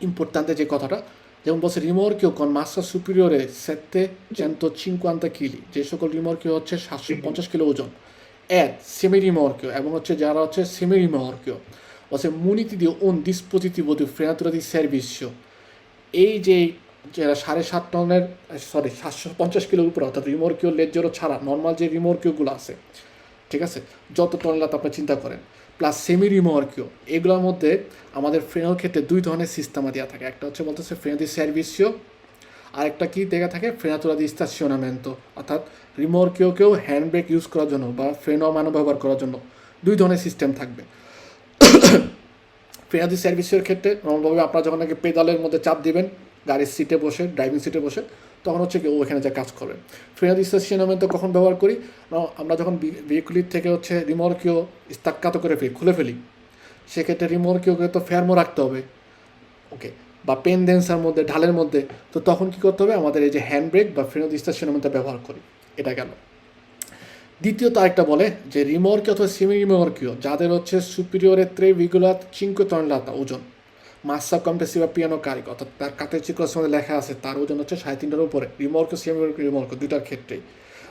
Speaker 1: ইম্পর্ট্যান্টে যে কথাটা, যেমন বলছে রিমর্কিও con massa superiore 750 কিলি, যে সকল রিমর্কিও হচ্ছে 750 কিলো ওজন, এর সেমি রিমর্কিও এবং হচ্ছে যারা হচ্ছে সেমি রিমর্কিও বলছে muniti di un dispositivo di frenatura di servizio, এই যে যারা 7.5 টনের, সরি 750 কিলোর উপরে, অর্থাৎ রিমর্কিও লেজরও ছাড়া নর্মাল যে রিমর্কিওগুলো আছে, ঠিক আছে, যত টনলাত আপনি চিন্তা করেন, প্লাস সেমি রিমর্কিও, এগুলোর মধ্যে আমাদের ফ্রেনোর ক্ষেত্রে দুই ধরনের সিস্টেমা দেওয়া থাকে। একটা হচ্ছে বলতেছে ফ্রেনো দি সার্ভিসিও, আর একটা কি দেখা থাকে ফ্রেনাতুরা দি স্টাশিওনামেন্টো, অর্থাৎ রিমর্কিওকেও হ্যান্ড ব্রেক ইউজ করার জন্য বা ফ্রেনো মানো ব্যবহার করার জন্য দুই ধরনের সিস্টেম থাকবে। ফ্রেনো দি সার্ভিসিওর ক্ষেত্রে নর্মালভাবে আপনারা যখন নাকি পেদালের মধ্যে চাপ দিবেন গাড়ির সিটে বসে, ড্রাইভিং সিটে বসে, তখন হচ্ছে কি ও এখানে যা কাজ করবে। ফ্রেনো দি স্টাশিওনামেন্টো কখন ব্যবহার করি, আমরা যখন ভেহিকুলির থেকে হচ্ছে রিমর্কিও স্তাক্কাত করে ফেলি, খুলে ফেলি, সেক্ষেত্রে রিমর্কিওকে তো ফেরমো রাখতে হবে, ওকে, বা পেনডেন্সার মধ্যে ঢালের মধ্যে, তো তখন কী করতে হবে, আমাদের এই যে হ্যান্ড ব্রেক বা ফ্রেনো দি স্টাশিওনামেন্টো ব্যবহার করি। এটা গেল। দ্বিতীয়ত আরেকটা বলে যে রিমর্কিও অথবা সেমি রিমর্কিও যাদের হচ্ছে সুপিরিয়রে 3,5 টনলাতা ওজন, মাসা কম্প্রেসিভা পিয়ানো কারিক, অর্থাৎ তার কাতের চিত্রের মধ্যে লেখা আছে তার ওজন হচ্ছে 3.5 উপরে, রিমর্কিও সেমি রিমর্কিও দুইটার ক্ষেত্রেই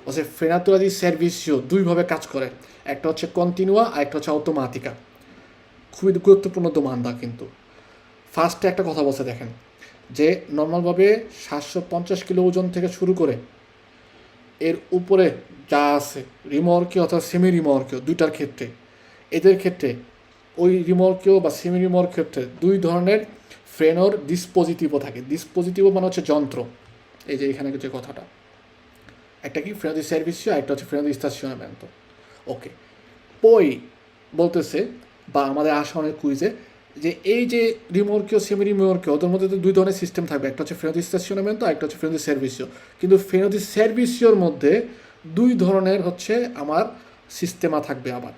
Speaker 1: হচ্ছে ফ্রেনাতুরা দি সার্ভিসিও দুইভাবে কাজ করে, একটা হচ্ছে কন্টিনিউয়া আর একটা হচ্ছে অটোমাটিকা। খুবই গুরুত্বপূর্ণ দোমানদা কিন্তু। ফার্স্টে একটা কথা বলছে দেখেন, যে নর্মালভাবে 750 কিলো ওজন থেকে শুরু করে এর উপরে যা আছে রিমর্কিও অথবা সেমি রিমর্কিও দুইটার ক্ষেত্রে, এদের ক্ষেত্রে ওই রিমর্কিও বা সেমি রিমর্কিও ক্ষেত্রে দুই ধরনের ফ্রেনোর ডিসপোজিটিভও থাকে। ডিসপোজিটিভও মানে হচ্ছে যন্ত্র, এই যে এখানে যে কথাটা, একটা কি ফ্রেনো দি সার্ভিসিও, একটা হচ্ছে ফ্রেনো দি স্টাশিওনামেন্টো। ওকে, পই বলতেছে বা আমাদের আসা অনেক কুইজে যে এই যে রিমর্কিও সেমি রিমর্কিও ওদের মধ্যে তো দুই ধরনের সিস্টেম থাকবে, একটা হচ্ছে ফ্রেনো দি স্টাশিওনামেন্টো, একটা হচ্ছে ফ্রেনো দি সার্ভিসিও, কিন্তু ফ্রেনো দি সার্ভিসিওর মধ্যে দুই ধরনের হচ্ছে আমার সিস্টেমা থাকবে আবার।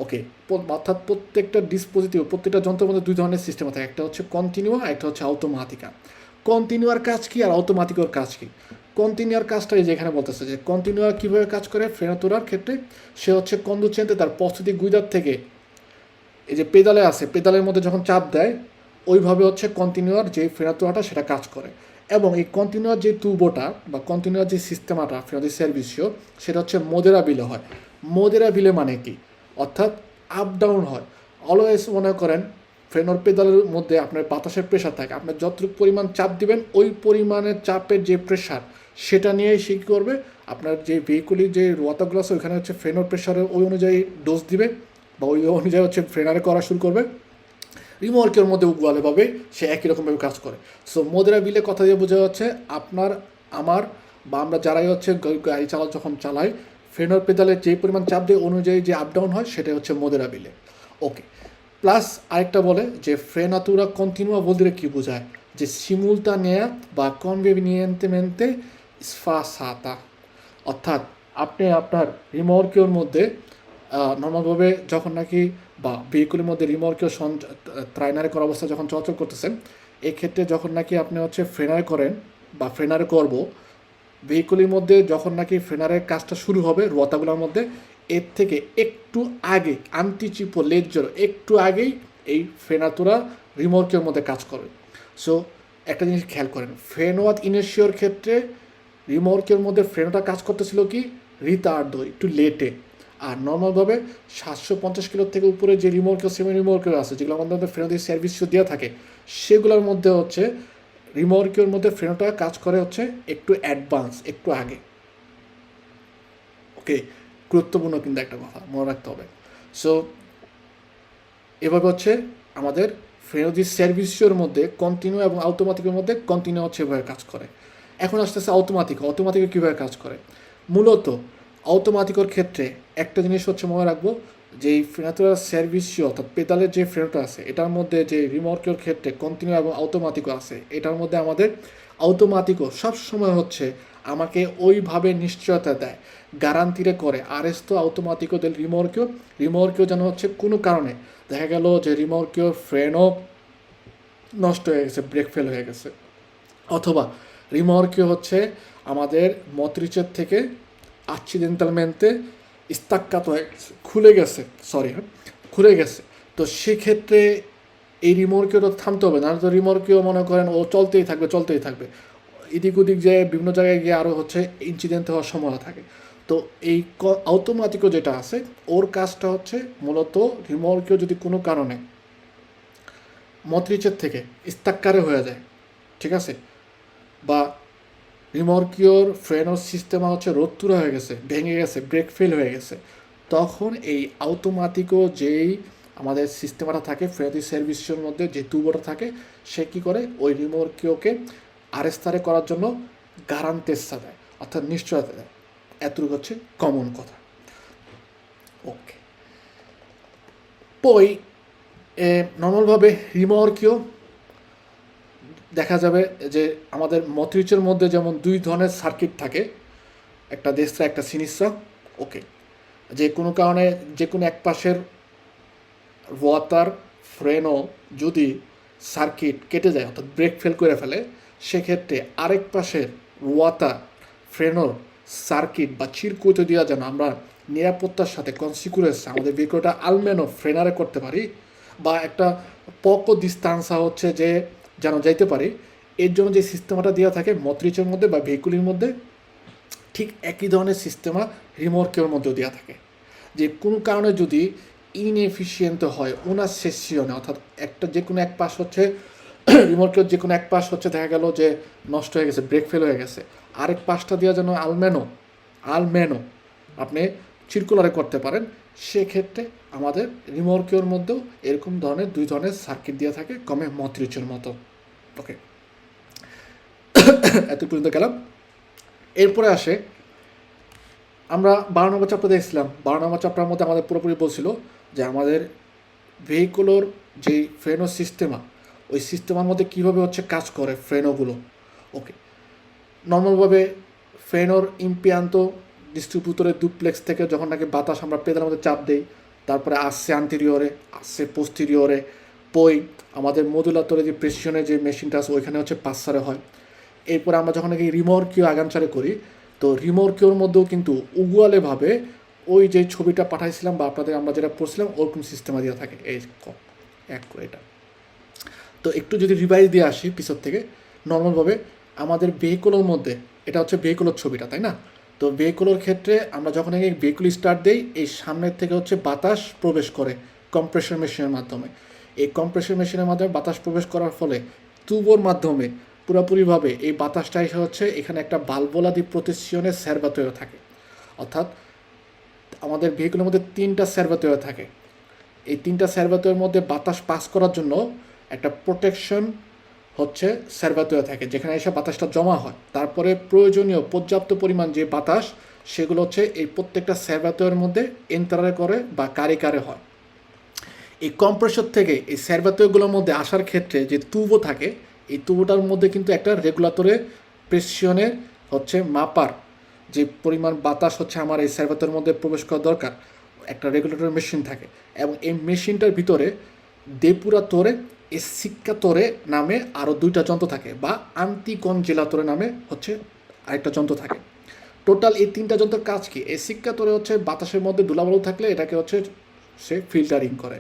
Speaker 1: ওকে, অর্থাৎ প্রত্যেকটা ডিসপোজিটিভ প্রত্যেকটা যন্ত্রের মধ্যে দুই ধরনের সিস্টেম থাকে, একটা হচ্ছে কন্টিনিউয়া, একটা হচ্ছে অটোমাটিকা। কন্টিনিউয়ার কাজ কি আর অটোমাটিকের কাজ কি? কন্টিনিউয়ার কাজটা এই যে এখানে বলতেছে যে কন্টিনিউয়ার কীভাবে কাজ করে ফ্রেনাতুরার ক্ষেত্রে, সে হচ্ছে কন্ডুচেন্টে তার প্রস্তুতি গুইদার থেকে এই যে পেদালে আছে, পেদালের মধ্যে যখন চাপ দেয় ওইভাবে হচ্ছে কন্টিনিউয়ার যে ফ্রেনাতুরাটা সেটা কাজ করে। এবং এই কন্টিনিউয়ার যে তুবোটা বা কন্টিনিউয়ার যে সিস্টেমাটা ফ্রেনাদি সার্ভিসিও, সেটা হচ্ছে মোদেরা বিলে হয়। মোদেরা বিলে মানে কি, অর্থাৎ আপ ডাউন হয়। অলওয়েজ মনে করেন ফ্রেনোর পেদালের মধ্যে আপনার বাতাসের প্রেশার থাকে, আপনার যতটুকু পরিমাণ চাপ দিবেন ওই পরিমাণের চাপের যে প্রেশার সেটা নিয়েই সে কী করবে, আপনার যে ভেহিকুলির যে রোয়াতাগুলো আছে ওইখানে হচ্ছে ফ্রেনোর প্রেশারের ওই অনুযায়ী ডোজ দিবে বা ওই অনুযায়ী হচ্ছে ফ্রেনারে করা শুরু করবে। রিমর্কের মধ্যে উগুয়ালেভাবে সে একই রকমভাবে কাজ করে। সো মোদেরা বিলে কথা দিয়ে বোঝা যাচ্ছে আপনার আমার বা আমরা যারাই হচ্ছে গাড়ি যখন চালাই, ফ্রেনোর পেদালে যে পরিমাণ চাপ দিয়ে অনুযায়ী যে আপ ডাউন হয় সেটাই হচ্ছে মোদেরা বিলে। ওকে, প্লাস আরেকটা বলে যে ফ্রেনাতুরা কন্টিনিউয়া বলতে কী বোঝায়, যে সিমুলতানেয়া বা কনভেনিয়েন্টেমেন্টে স্ফাসাতা, অর্থাৎ আপনি আপনার রিমর্কের মধ্যে নর্মালভাবে যখন নাকি বা ভেহিকুলের মধ্যে রিমর্কেও ট্রাইনারে করা অবস্থা যখন চলাচল করতেছেন, এক্ষেত্রে যখন নাকি আপনি হচ্ছে ফ্রেনারে করেন বা ফ্রেনারে করব, ভেহিকুলের মধ্যে যখন নাকি ফ্রেনারের কাজটা শুরু হবে রোয়াতাগুলোর মধ্যে, এর থেকে একটু আগে আন্টিচিপো লেজর একটু আগেই এই ফ্রেনাতুরা রিমর্কের মধ্যে কাজ করে। সো একটা জিনিস খেয়াল করেন, ফ্রেনোয়াত ইনেশিওর ক্ষেত্রে রিমর্কের মধ্যে ফ্রেনোটা কাজ করতেছিল কি রিতার্ডো, একটু লেটে। আর নর্মালভাবে 750 কিলোর থেকে উপরে যে রিমর্কেও সেমি রিমর্কেও আছে, যেগুলো আমাদের ফ্রেনো দিয়ে সার্ভিসও দেওয়া থাকে, সেগুলোর মধ্যে হচ্ছে রিমর্কের মধ্যে ফ্রেনোটা কাজ করে হচ্ছে একটু অ্যাডভান্স, একটু আগে। ওকে, গুরুত্বপূর্ণ কিন্তু একটা কথা মনে রাখতে হবে। সো এভাবে হচ্ছে আমাদের ফ্রেনো দি সার্ভিসের মধ্যে কন্টিনিউ এবং অটোমেটিকের মধ্যে কন্টিনিউ হচ্ছে এভাবে কাজ করে। এখন আসতেছে অটোমেটিকে কীভাবে কাজ করে। মূলত অটোমেটিকের ক্ষেত্রে একটা জিনিস হচ্ছে মনে রাখবো, যে এই ফ্রেনাতুরার সার্ভিসিও অর্থাৎ পেদালের যে ফ্রেনটা আছে এটার মধ্যে যে রিমর্কের ক্ষেত্রে কন্টিনিউ এবং অটোমেটিকও আছে, এটার মধ্যে আমাদের অটোমেটিকও সবসময় হচ্ছে আমাকে ওইভাবে নিশ্চয়তা দেয়, গ্যারান্টিরে করে আরেস্তো অটোমেটিকও del রিমর্কেও যেন হচ্ছে কোনো কারণে দেখা গেল যে রিমর্কেও ফ্রেনও নষ্ট হয়ে গেছে, ব্রেক ফেল হয়ে গেছে, অথবা রিমর্কিও হচ্ছে আমাদের মটরিচের থেকে accidentalmente staccato হয়ে গেছে, খুলে গেছে, সরি হ্যাঁ, খুলে গেছে। তো সেক্ষেত্রে এই রিমর্কিওটা থামতে হবে, নাহলে তো রিমর্কিও মনে করেন ও চলতেই থাকবে চলতেই থাকবে, এদিক ওদিক যে বিভিন্ন জায়গায় গিয়ে আরও হচ্ছে ইনসিডেন্ট হওয়ার সম্ভাবনা থাকে। তো এই অটোমেটিকও যেটা আছে ওর কাজটা হচ্ছে মূলত রিমর্কিও যদি কোনো কারণে মটরিচের থেকে স্তাক্কারে হয়ে যায়, ঠিক আছে, বা রিমর্কিওর ফ্রেনোর সিস্টেমা হচ্ছে রোত্তুরা হয়ে গেছে, ভেঙে গেছে, ব্রেক ফেল হয়ে গেছে, তখন এই অটোমেটিকও যেই আমাদের সিস্টেমাটা থাকে ফ্রেদি সার্ভিসের মধ্যে যে তুবোটা থাকে, সে কী করে ওই রিমর্কিওকে আরেস্তারে করার জন্য গ্যারান্টেসা দেয়, অর্থাৎ নিশ্চয়তা দেয়। এতটুকু হচ্ছে কমন কথা। ওকে, পই নর্মালভাবে রিমর্কিও দেখা যাবে যে আমাদের মটরিচের মধ্যে যেমন দুই ধরনের সার্কিট থাকে, একটা দেশরা একটা সিনিসরা। ওকে, যে কোনো কারণে যে কোনো এক পাশের ওয়াটার ফ্রেনও যদি সার্কিট কেটে যায় অর্থাৎ ব্রেক ফেল করে ফেলে, সেক্ষেত্রে আরেক পাশের ওয়াটার ফ্রেনোর সার্কিট বা চিরকুইট দেওয়া যেন আমরা নিরাপত্তার সাথে কনসিকুরেন্স আমাদের ভেহিকলটা আলমেনো ফ্রেনারে করতে পারি, বা একটা পকো ডিস্টান্সা হচ্ছে যে যেন যাইতে পারি, এর জন্য যে সিস্টেমাটা দেওয়া থাকে মটরিচের মধ্যে বা ভেহিকুলের মধ্যে, ঠিক একই ধরনের সিস্টেমা রিমর্কের মধ্যেও দেওয়া থাকে। যে কোনো কারণে যদি ইনএফিসিয়েন্ট হয় ওনার সেসিয়নে, অর্থাৎ একটা যে কোনো এক পাশ হচ্ছে রিমোটের যে কোনো এক পাশ হচ্ছে দেখা গেল যে নষ্ট হয়ে গেছে, ব্রেক ফেল হয়ে গেছে, আরেক পাশটা দেওয়া যেন আলমেনো আপনি সার্কুলারে করতে পারেন, সেক্ষেত্রে আমাদের রিমোর্কের মধ্যেও এরকম ধরনের দুই ধরনের সার্কিট দেওয়া থাকে কমে মটরিচের মতো। ওকে, এত পর্যন্ত গেলাম। এরপরে আসে আমরা 12 নম্বর চ্যাপ্টার দেখছিলাম। 12 নম্বর চ্যাপ্টারের মধ্যে আমাদের পুরোপুরি বলছিল যে আমাদের ভেহিকুলোর যে ফ্রেনো সিস্টেমা, ওই সিস্টেমার মধ্যে কীভাবে হচ্ছে কাজ করে ফ্রেনোগুলো। ওকে, নর্মালভাবে ফ্রেনোর ইম্পিয়ান্ত ডিস্ট্রিবিউটরের ডুপ্লেক্স থেকে যখন নাকি বাতাস আমরা পেদালের মধ্যে চাপ দেই, তারপরে আসছে আন্টেরিয়রে, আসছে পোস্টেরিয়রে, পই আমাদের মডুলাতরে যে প্রেসিশনের যে মেশিনটা আছে ওইখানে হচ্ছে পাসারে হয়। এরপরে আমরা যখন নাকি রিমর্কিও আগামচারে করি, তো রিমর্কিওর মধ্যেও কিন্তু উগুয়ালেভাবে ওই যে ছবিটা পাঠাইছিলাম বা আপনাদের আমরা যেটা পড়ছিলাম ওরকম সিস্টেমে দেওয়া থাকে। এই এটা তো একটু যদি রিভাইজ দিয়ে আসি পিছর থেকে, নর্মালভাবে আমাদের ভেহিকুলের মধ্যে, এটা হচ্ছে ভেহিকুলের ছবিটা, তাই না? তো ভেহিকুলের ক্ষেত্রে আমরা যখন এই ভেহিকুল স্টার্ট দিই, এই সামনের থেকে হচ্ছে বাতাস প্রবেশ করে কম্প্রেসর মেশিনের মাধ্যমে। এই কম্প্রেসর মেশিনের মাধ্যমে বাতাস প্রবেশ করার ফলে টিউবোর মাধ্যমে পুরোপুরিভাবে এই বাতাসটা এসে হচ্ছে এখানে একটা বালবোলাদি প্রতিসিয়নের স্যারবাতয় থাকে, অর্থাৎ আমাদের ভেহিকুলের মধ্যে 3টা স্যারবাতয় থাকে। এই 3টা স্যারবাতয়ের মধ্যে বাতাস পাস করার জন্য একটা প্রোটেকশন হচ্ছে স্যারবাতয় থাকে, যেখানে এসে বাতাসটা জমা হয়। তারপরে প্রয়োজনীয় পর্যাপ্ত পরিমাণ যে বাতাস, সেগুলো হচ্ছে এই প্রত্যেকটা স্যারবাতয়ের মধ্যে এন্টারে করে বা কারে হয়। এই কম্প্রেসর থেকে এই স্যারবাতয়গুলোর মধ্যে আসার ক্ষেত্রে যে তুবো থাকে, এই তুবোটার মধ্যে কিন্তু একটা রেগুলেটরে প্রেসিয়নের হচ্ছে মাপার যে পরিমাণ বাতাস হচ্ছে আমার এই স্যারবাতয়ের মধ্যে প্রবেশ করা দরকার, একটা রেগুলেটর মেশিন থাকে। এবং এই মেশিনটার ভিতরে depuratore e সিক্কাতরে নামে আরও 2টা যন্ত্র থাকে, বা আন্তিকনজেলাতরে নামে হচ্ছে আরেকটা যন্ত্র থাকে। টোটাল এই 3টা যন্ত্রের কাজ কি? এই সিক্কাতরে হচ্ছে বাতাসের মধ্যে ধুলাবালু থাকলে এটাকে হচ্ছে সে ফিল্টারিং করে।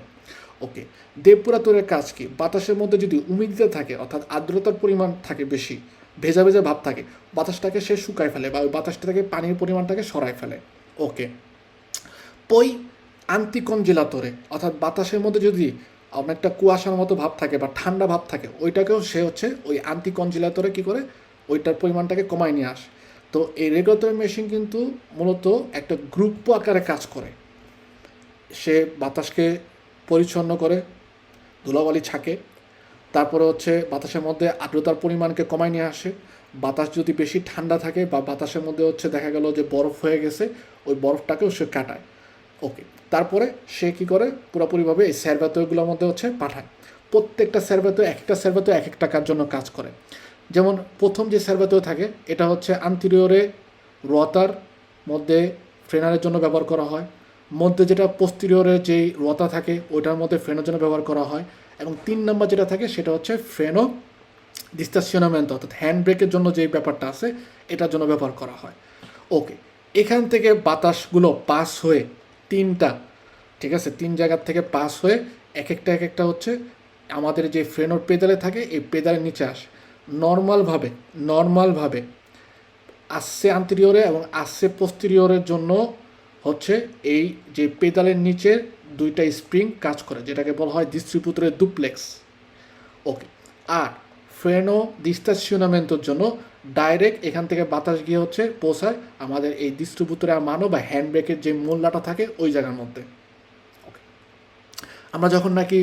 Speaker 1: ওকে, depuratore কাজ কি? বাতাসের মধ্যে যদি উমিদিতে থাকে, অর্থাৎ আর্দ্রতার পরিমাণ থাকে বেশি, ভেজা ভেজা ভাব থাকে, বাতাসটাকে সে শুকায় ফেলে বা ওই বাতাসটা থেকে পানির পরিমাণটাকে সরায় ফেলে। ওকে, পই আন্তিকনজেলাতরে, অর্থাৎ বাতাসের মধ্যে যদি অনেকটা কুয়াশার মতো ভাব থাকে বা ঠান্ডা ভাব থাকে, ওইটাকেও সে হচ্ছে ওই আন্তিকনজেলাতরে কী করে ওইটার পরিমাণটাকে কমায় নিয়ে আসে। তো এই রেগুলেটর মেশিন কিন্তু মূলত একটা গ্রুপ আকারে কাজ করে। সে বাতাসকে পরিচ্ছন্ন করে, ধুলাবালি ছাকে, তারপরে হচ্ছে বাতাসের মধ্যে আর্দ্রতার পরিমাণকে কমায় নিয়ে আসে। বাতাস যদি বেশি ঠান্ডা থাকে বা বাতাসের মধ্যে হচ্ছে দেখা গেল যে বরফ হয়ে গেছে, ওই বরফটাকেও সে কাটায়। ওকে, তারপরে সে কী করে পুরোপুরিভাবে এই স্যারবাতয়গুলোর মধ্যে হচ্ছে পাঠায়। প্রত্যেকটা স্যারবাতয় এক একটা স্যারবাতয় এক একটা কাজ জন্য কাজ করে। যেমন প্রথম যে স্যারবাতয় থাকে এটা হচ্ছে আন্তেরিয়রে রোয়াতার মধ্যে ফ্রেনারের জন্য ব্যবহার করা হয়, মধ্যে যেটা পোস্টেরিয়রে যেই রোয়াতা থাকে ওইটার মধ্যে ফ্রেনের জন্য ব্যবহার করা হয়, এবং 3 নম্বর যেটা থাকে সেটা হচ্ছে ফ্রেনো ডিস্টাশনামেন্ট অর্থাৎ হ্যান্ড ব্রেকের জন্য যে ব্যাপারটা আছে এটার জন্য ব্যবহার করা হয়। ওকে, এখান থেকে বাতাসগুলো পাস হয়ে তিনটা, ঠিক আছে, তিন জায়গার থেকে পাস হয়ে এক একটা হচ্ছে আমাদের যে ফ্রেনোর পেদালে থাকে এই পেদালের নিচে আসে নর্মালভাবে আসছে আন্তেরিয়রে এবং আসছে পোস্টেরিয়রের জন্য হচ্ছে এই যে পেদালের নিচে দুইটা স্প্রিং কাজ করে, যেটাকে বলা হয় ডিস্ট্রিবিউটরের ডুপ্লেক্স। ওকে, আর ফ্রেনো ডিস্টাশনামেন্টের জন্য ডাইরেক্ট এখান থেকে বাতাস গিয়ে হচ্ছে পৌঁছায় আমাদের এই ডিস্ট্রিবিউটরের মানো বা হ্যান্ড ব্রেকের যে মোল্লাটা থাকে ওই জায়গার মধ্যে। ওকে, আমরা যখন নাকি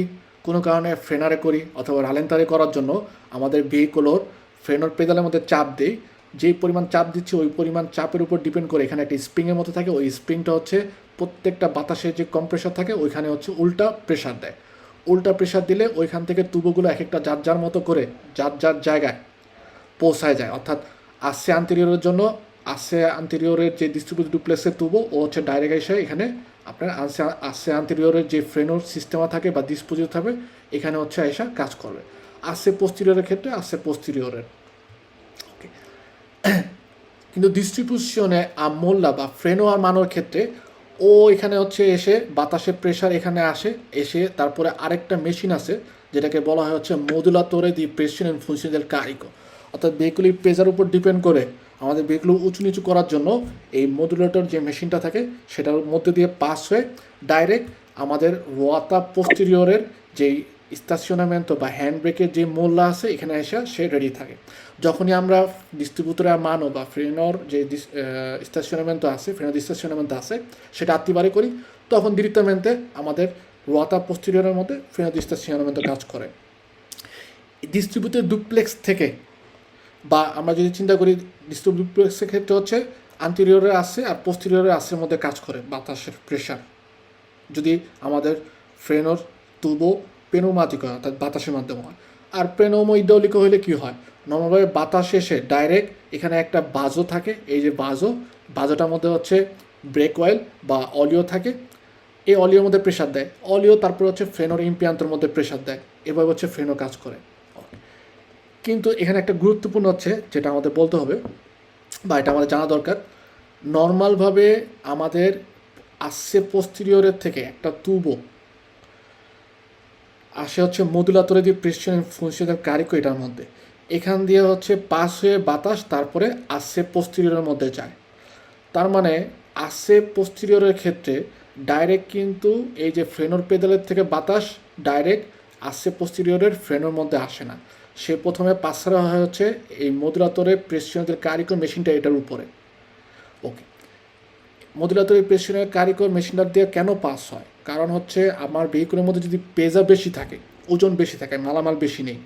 Speaker 1: কোনো কারণে ফ্রেনারে করি অথবা রালেন্তারে করার জন্য আমাদের ভেহিকলর ফ্রেনোর পেদালের মধ্যে চাপ দিই, যেই পরিমাণ চাপ দিচ্ছে ওই পরিমাণ চাপের উপর ডিপেন্ড করে এখানে একটা স্প্রিংয়ের মতো থাকে, ওই স্প্রিংটা হচ্ছে প্রত্যেকটা বাতাসের যে কম্প্রেসার থাকে ওইখানে হচ্ছে উল্টা প্রেশার দেয়। উল্টা প্রেশার দিলে ওইখান থেকে তুবোগুলো এক একটা যার মতো করে যার জায়গায় পৌঁছায় যায়। অর্থাৎ আসছে আন্তেরিয়রের জন্য আসছে আন্তেরিয়রের যে ডিস্ট্রিবিউটর ডুপ্লেক্সের তুবো ও হচ্ছে ডাইরেক্ট এসে এখানে আপনার আসছে আন্তেরিয়রের যে ফ্রেনোর সিস্টেমা থাকে বা ডিসপোজিট থাকবে এখানে হচ্ছে এসে কাজ করবে। আসছে পোস্টেরিয়রের ক্ষেত্রে আসছে পোস্টেরিয়রের। ওকে, কিন্তু ডিস্ট্রিবিউশনে মোল্লা বা ফ্রেনো আর মানোর ক্ষেত্রে ও এখানে হচ্ছে এসে বাতাসের প্রেশার এখানে আসে, এসে তারপরে আরেকটা মেশিন আছে যেটাকে বলা হয় হচ্ছে মডুলাতোরে দি প্রেশন অ্যান্ড ফুনশন দেল কারিকো। অর্থাৎ ভেহিকুলির প্রেশার উপর ডিপেন্ড করে আমাদের ভেহিকুল উঁচু নিচু করার জন্য এই মডুলেটর যে মেশিনটা থাকে সেটার মধ্যে দিয়ে পাস হয়ে ডাইরেক্ট আমাদের রোয়াতা পোস্টেরিয়রের যেই স্টাশনামেন্টো বা হ্যান্ড ব্রেকের যে মোল্লা আছে এখানে এসে সে রেডি থাকে। যখনই আমরা ডিস্ট্রিবিউটরের মানো বা ফ্রেনোর যে স্টাশনামেন্টো আছে ফ্রেনোর স্টাশনামেন্টো আছে সেটা আত্মীবারে করি, তখন ডিরেক্টমেন্টে আমাদের রোয়াতা পোস্টেরিয়রের মধ্যে ফ্রেনোর স্টাশনামেন্টো কাজ করে। ডিস্ট্রিবিউটর ডুপ্লেক্স থেকে বা আমরা যদি চিন্তা করি ডিস্ট্রিবিউটর ডুপ্লেক্সের ক্ষেত্রে হচ্ছে আন্টেরিয়রে আসছে আর পোস্টেরিয়রে আসছে মধ্যে কাজ করে বাতাসের প্রেশার, যদি আমাদের ফ্রেনোর তুবো পেনোমাটিক হয় অর্থাৎ বাতাসের মাধ্যমে হয়। আর পেনোমো ইডলিক হলে কী হয়, নর্মালভাবে বাতাস এসে ডাইরেক্ট এখানে একটা বাজো থাকে, এই যে বাজোটার মধ্যে হচ্ছে ব্রেক অয়েল বা অলিও থাকে, এই অলিওর মধ্যে প্রেশার দেয়, অলিও তারপর হচ্ছে ফ্রেনোর ইম্পিয়ান্তের মধ্যে প্রেশার দেয়, এভাবে হচ্ছে ফ্রেনো কাজ করে। কিন্তু এখানে একটা গুরুত্বপূর্ণ হচ্ছে যেটা আমাদের বলতে হবে বা এটা আমাদের জানা দরকার, নর্মালভাবে আমাদের আসছে পোস্টেরিয়রের থেকে একটা তুবো আসে হচ্ছে মডুলাতোরে দিয়ে প্রেশন ফুনশনের কারিকো এটার মধ্যে, এখান দিয়ে হচ্ছে পাস হয়ে বাতাস তারপরে আসছে পোস্টেরিয়রের মধ্যে যায়। তার মানে আসছে পোস্টেরিয়রের ক্ষেত্রে ডাইরেক্ট কিন্তু এই যে ফ্রেনোর পেদালের থেকে বাতাস ডাইরেক্ট আসছে পোস্টেরিয়রের ফ্রেনোর মধ্যে আসে না, সে প্রথমে পাস করা হয় হচ্ছে এই মডুলাতোরে প্রেশনের কারিকো মেশিনটা এটার উপরে। ওকে, মডুলাতোরে প্রেশনের কারিকো মেশিনটা দিয়ে কেন পাস হয়, কারণ হচ্ছে আমার ভেহিকুলের মধ্যে যদি পেজা বেশি থাকে, ওজন বেশি থাকে, মালামাল বেশি নেই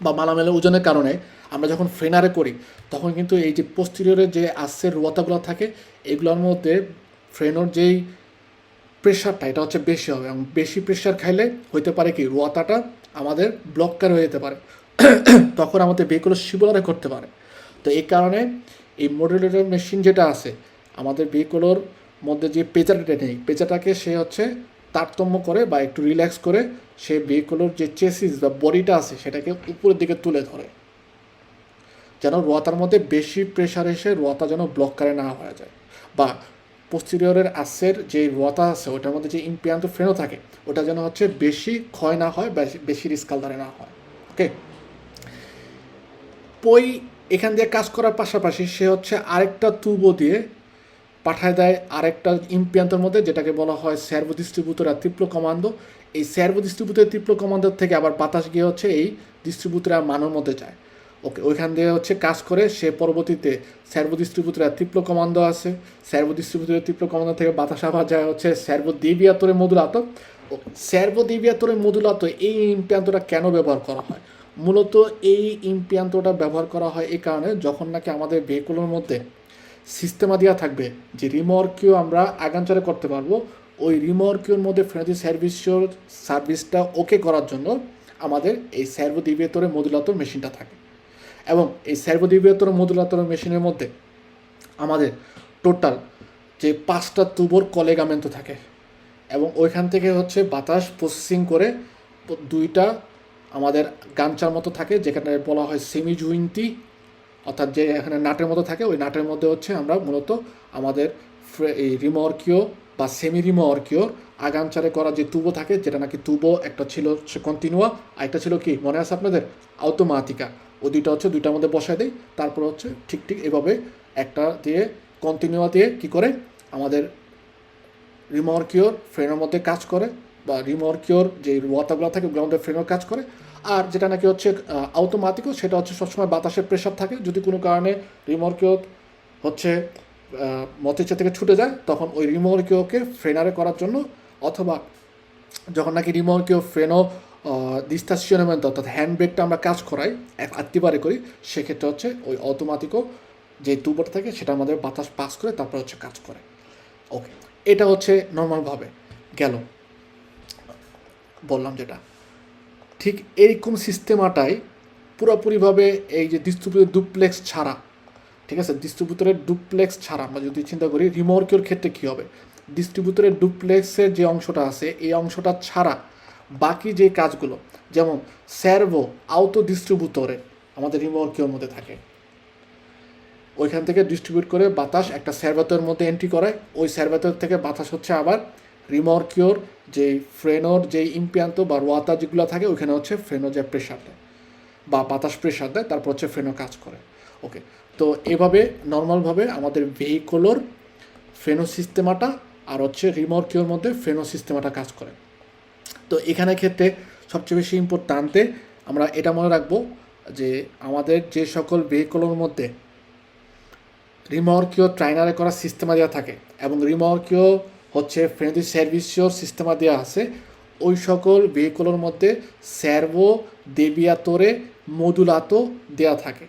Speaker 1: বা মালামালের ওজনের কারণে আমরা যখন ফ্রেনারে করি তখন কিন্তু এই যে পোস্টেরিয়রের যে আসছের রোয়াতাগুলো থাকে এগুলোর মধ্যে ফ্রেনোর যেই প্রেশারটা এটা হচ্ছে বেশি হবে এবং বেশি প্রেশার খাইলে হইতে পারে কি রোয়াতাটা আমাদের ব্লকার হয়ে যেতে পারে, তখন আমাদের ভেহিকুল শিবলারে করতে পারে। তো এই কারণে এই মডুলেটর মেশিন যেটা আছে আমাদের ভেহিকুলোর মধ্যে যে পেঁচাটা নেই পেঁচাটাকে সে হচ্ছে তারতম্য করে বা একটু রিল্যাক্স করে সে ভেহিকুলোর যে চেসিস বা বডিটা আছে সেটাকে উপরের দিকে তুলে ধরে, যেন রোয়াতার মধ্যে বেশি প্রেশার এসে রোয়াতা যেন ব্লক করে না হয়ে যায়, বা পোস্টেরিয়রের আসের যে রোয়াতা আছে ওটার মধ্যে যে ইম্পিয়ান্ট ফ্রেনও থাকে ওটা যেন হচ্ছে বেশি ক্ষয় না হয়, বেশি রিস্কালদারে না হয়। ওকে, পই এখান দিয়ে কাজ করার পাশাপাশি সে হচ্ছে আরেকটা তুবো দিয়ে পাঠায় দেয় আরেকটা ইম্পিয়ান্তের মধ্যে যেটাকে বলা হয় সার্ভো ডিস্ট্রিবিউটর আর ত্রিপ্লো কমান্ডো। এই সার্ভো ডিস্ট্রিবিউটর ত্রিপ্লো কমান্ডোর থেকে আবার বাতাস গিয়ে হচ্ছে এই ডিস্ট্রিবিউটর আর মানোর মধ্যে যায়। ওকে, ওইখান দিয়ে হচ্ছে কাজ করে সে পরবর্তীতে সার্ভো ডিস্ট্রিবিউটর আর ত্রিপ্লো কমান্ডো আছে, সার্ভো ডিস্ট্রিবিউটরের ত্রিপ্লো কমান্ডো থেকে বাতাস আবার যায় হচ্ছে সার্ভো দেভিয়াতরে মডুলাতো। সার্ভো দেভিয়াতরে মডুলাতো এই ইম্পিয়ান্তটা কেন ব্যবহার করা হয়, মূলত এই ইম্পিয়ান্তটা ব্যবহার করা হয় এই কারণে যখন নাকি আমাদের ভেহিকুলের মধ্যে সিস্টেমা দেওয়া থাকবে যে রিমর্কিও আমরা আগানচারে করতে পারবো, ওই রিমর্কিওর মধ্যে ফ্রেঞ্চ সার্ভিসটা ওকে করার জন্য আমাদের এই সার্ভো দেভিয়াতরে মডুলাতর মেশিনটা থাকে। এবং এই সার্ভো দেভিয়াতর মডুলাতর মেশিনের মধ্যে আমাদের টোটাল যে 5টা তুবোর কলেগামেন্ট থাকে এবং ওইখান থেকে হচ্ছে বাতাস প্রসেসিং করে 2টা আমাদের গামছার মতো থাকে, যেখানে বলা হয় সেমি জুইন্টি, অর্থাৎ যে এখানে নাটের মতো থাকে, ওই নাটের মধ্যে হচ্ছে আমরা মূলত আমাদের এই রিমর্কিও বা সেমি রিমর্কিওর আগামচারে করা যে তুবো থাকে, যেটা নাকি তুবো একটা ছিল সে কন্টিনিউয়া, আরেকটা ছিল কি মনে আছে আপনাদের আউটোমাটিকা, ওই দুইটা হচ্ছে দুইটার মধ্যে বসায় দেয়, তারপর হচ্ছে ঠিক ঠিক এভাবে একটা দিয়ে কন্টিনিউয়া দিয়ে কি করে আমাদের রিমর্কিওর ফ্রেনের মধ্যে কাজ করে, বা রিমর্কিওর যে ওয়াটারগুলো থাকে ওগুলোর মধ্যে ফ্রেনের কাজ করে। আর যেটা নাকি হচ্ছে অটোমেটিকও, সেটা হচ্ছে সবসময় বাতাসের প্রেশার থাকে, যদি কোনো কারণে রিমর্কিও হচ্ছে মতিচা থেকে ছুটে যায়, তখন ওই রিমর্কিওকে ফ্রেনারে করার জন্য, অথবা যখন নাকি রিমর্কিও ফ্রেনো ডিস্টাশিয়নমেন্ট অর্থাৎ হ্যান্ড ব্রেকটা আমরা কাজ করাই আত্মীবারে করি, সেক্ষেত্রে হচ্ছে ওই অটোমেটিকও যে তুবোটা থাকে সেটা আমাদের বাতাস পাস করে তারপর হচ্ছে কাজ করে। ওকে, এটা হচ্ছে নর্মালভাবে গেল বললাম যেটা। ঠিক এইরকম সিস্টেমাটাই পুরোপুরিভাবে এই যে ডিস্ট্রিবিউটর ডুপ্লেক্স ছাড়া, ঠিক আছে, ডিস্ট্রিবিউটরের ডুপ্লেক্স ছাড়া আমরা যদি চিন্তা করি রিমর্কিওর ক্ষেত্রে কী হবে, ডিস্ট্রিবিউটরের ডুপ্লেক্সের যে অংশটা আছে এই অংশটা ছাড়া বাকি যে কাজগুলো, যেমন সার্ভো আউটো ডিস্ট্রিবিউটরে আমাদের রিমর্কিওর মধ্যে থাকে, ওইখান থেকে ডিস্ট্রিবিউট করে বাতাস একটা সার্ভেতরের মধ্যে এন্ট্রি করায়, ওই সার্ভেতর থেকে বাতাস হচ্ছে আবার রিমর্কিওর যেই ফ্রেনোর যেই ইম্পিয়ান্ত বা রোয়াতা যেগুলো থাকে ওইখানে হচ্ছে ফ্রেনো যে প্রেশার দেয় বা বাতাস প্রেশার দেয়, তারপর হচ্ছে ফ্রেনো কাজ করে। ওকে, তো এভাবে নর্মালভাবে আমাদের ভেহিকলের ফ্রেনো সিস্টেমাটা আর হচ্ছে রিমর্কিওর মধ্যে ফ্রেনো সিস্টেমাটা কাজ করে। তো এখানে ক্ষেত্রে সবচেয়ে বেশি ইম্পর্ট্যান্টে আমরা এটা মনে রাখবো যে আমাদের যে সকল ভেহিকলের মধ্যে রিমর্কিও ট্রাইনারে করা সিস্টেমা দেওয়া থাকে এবং রিমর্কিও হচ্ছে ফ্রেন্ডলি সার্ভিসিওর সিস্টেমা দেওয়া আছে, ওই সকল ভেহিকলের মধ্যে সার্ভো দেবিয়াতরে মডুলাতো দেওয়া থাকে।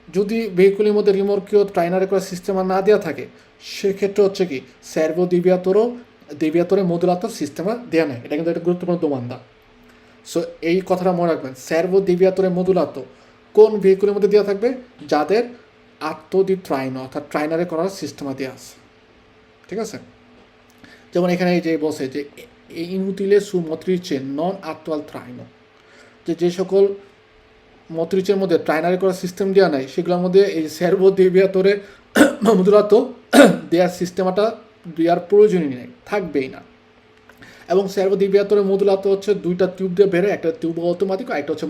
Speaker 1: যদি ভেহিকলের মধ্যে রিমর্কিও ট্রাইনারে করা সিস্টেমা না দেওয়া থাকে, সেক্ষেত্রে হচ্ছে কি সার্ভো দেবিয়াতরে মডুলাতোর সিস্টেমা দেওয়া নেয়। এটা কিন্তু একটা গুরুত্বপূর্ণ দোমান্দা। সো এই কথাটা মনে রাখবেন, সার্ভো দেবিয়াতরে মডুলাতো কোন ভেহিকলের মধ্যে দেওয়া থাকবে, যাদের আত্মদি ট্রাইনো অর্থাৎ ট্রাইনারে করার সিস্টেমা দেওয়া আছে, ঠিক আছে। যেমন এখানে এই যে বসে যে ইনুতিলে সু মত্রিচে নন আত্মাল ট্রাইনো, যে সকল মত্রিচের মধ্যে ট্রাইনারে করার সিস্টেম দেওয়া নাই, সেগুলোর মধ্যে এই সার্ভো দেবিয়াতরে মডুলাতো দেওয়ার সিস্টেমাটা দেওয়ার প্রয়োজনই নেই, থাকবেই না। এবং সার্ভো দেবিয়াতরে মডুলাতো হচ্ছে দুইটা টিউব দিয়ে বেরোয়, একটা টিউব অটোমেটিক, একটা হচ্ছে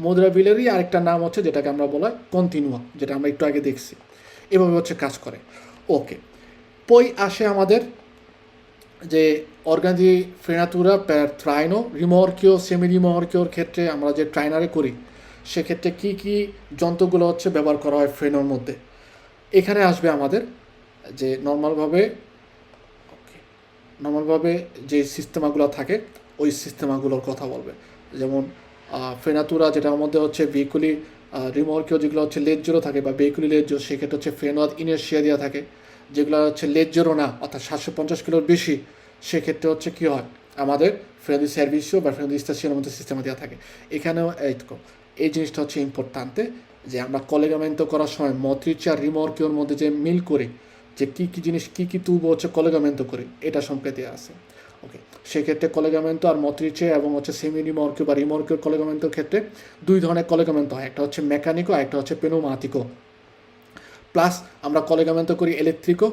Speaker 1: মোদরাবিলেরই আরেকটা নাম হচ্ছে যেটাকে আমরা বলা কন্টিনিউয়া, যেটা আমরা একটু আগে দেখছি। এভাবে হচ্ছে কাজ করে। ওকে, পই আসে আমাদের যে অর্গানজি ফ্রেনাতুরা প্যার ট্রাইনো রিমর্কিও সেমি রিমর্কিওর ক্ষেত্রে আমরা যে ট্রাইনারে করি, সেক্ষেত্রে কী কী যন্ত্রগুলো হচ্ছে ব্যবহার করা হয় ফ্রেনোর মধ্যে। এখানে আসবে আমাদের যে নর্মালভাবে যে সিস্টেমাগুলো থাকে ওই সিস্টেমাগুলোর কথা বলবে। যেমন ফেনাতুরা, যেটার মধ্যে হচ্ছে ভেহিকুলি রিমর্কিও যেগুলো হচ্ছে লেজজোরও থাকে বা ভেহিকুলি লেজজোর, সেক্ষেত্রে হচ্ছে ফ্রেনোয়াদ ইনার্শিয়া দেওয়া থাকে। যেগুলো হচ্ছে লেজজোরও না অর্থাৎ 750 কিলোর বেশি, সেক্ষেত্রে হচ্ছে কী হয় আমাদের ফ্রেন্ডলি সার্ভিসও বা ফ্রেন্ডলি স্টেশনের মধ্যে সিস্টেমে দেওয়া থাকে। এখানেও এই জিনিসটা হচ্ছে ইম্পর্ট্যান্টে যে আমরা কলেগামেন্টো করার সময় মত্রিচা রিমর্কিওর মধ্যে যে মিল করি, যে কী কী জিনিস কী কী তুব হচ্ছে কলেগামেন্টো করি, এটা সম্পর্কে দেওয়া আছে। ওকে, সেক্ষেত্রে কলেগামেন্টো আর মত্রিচে এবং হচ্ছে সেমি রিমর্কিও বা রিমর্কিওর কলেগামেন্টোর ক্ষেত্রে দুই ধরনের কলেগামেন্টো হয়, একটা হচ্ছে মেকানিকো, একটা হচ্ছে পেনোমাটিকো। প্লাস আমরা কলেগামেন্টো করি ইলেকট্রিকো।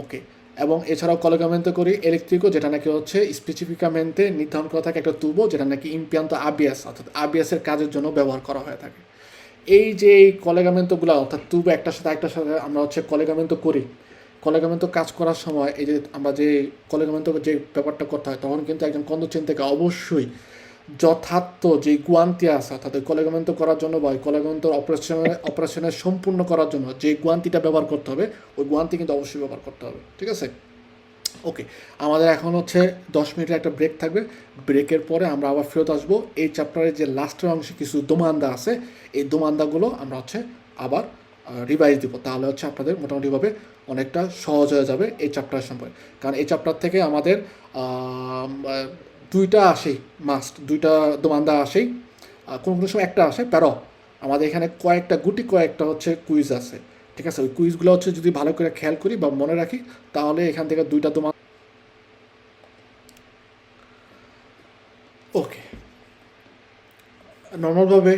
Speaker 1: ওকে, এবং এছাড়াও কলেগামেন্টো করি ইলেকট্রিকো, যেটা নাকি হচ্ছে স্পেসিফিকামেন্টে নির্ধারণ করা থাকে একটা তুবো, যেটা নাকি ইম্পিয়ান্ত আবিয়াস অর্থাৎ আবিয়াসের কাজের জন্য ব্যবহার করা হয়ে থাকে। এই যে এই কলেগামেন্টোগুলো অর্থাৎ তুবো একটার সাথে একটার সাথে আমরা হচ্ছে কলেগামেন্টো করি, কলেগামেন্টো কাজ করার সময় এই যে আমরা যে কলেগামেন্টো যে ব্যাপারটা করতে হয়, তখন কিন্তু একজন কন্দচিন থেকে অবশ্যই যথার্থ যে গুয়ান্তি আছে অর্থাৎ ওই কলেগামেন্টো করার জন্য বা ওই কলেগামেন্টোর অপারেশনের সম্পূর্ণ করার জন্য যে গুয়ান্তিটা ব্যবহার করতে হবে, ওই গুয়ান্তি কিন্তু অবশ্যই ব্যবহার করতে হবে, ঠিক আছে। ওকে, আমাদের এখন হচ্ছে 10 মিনিটের একটা ব্রেক থাকবে। ব্রেকের পরে আমরা আবার ফেরত আসবো। এই চ্যাপ্টারের যে লাস্টের অংশে কিছু দোমান্দা আছে, এই দোমান্দাগুলো আমরা হচ্ছে আবার রিভাইজ দিব, তাহলে হচ্ছে আপনাদের মোটামুটিভাবে অনেকটা সহজ হয়ে যাবে এই চ্যাপ্টারের সম্পর্কে। কারণ এই চ্যাপ্টার থেকে আমাদের দুইটা আসেই, মাস্ট দুইটা দোমান্দা আসেই, কোনো কোনো সময় একটা আসে প্যারো। আমাদের এখানে কয়েকটা হচ্ছে কুইজ আছে, ঠিক আছে। ওই কুইজগুলো হচ্ছে যদি ভালো করে খেয়াল করি বা মনে রাখি, তাহলে এখান থেকে দুইটা দোমান্দা। ওকে, নর্মালভাবে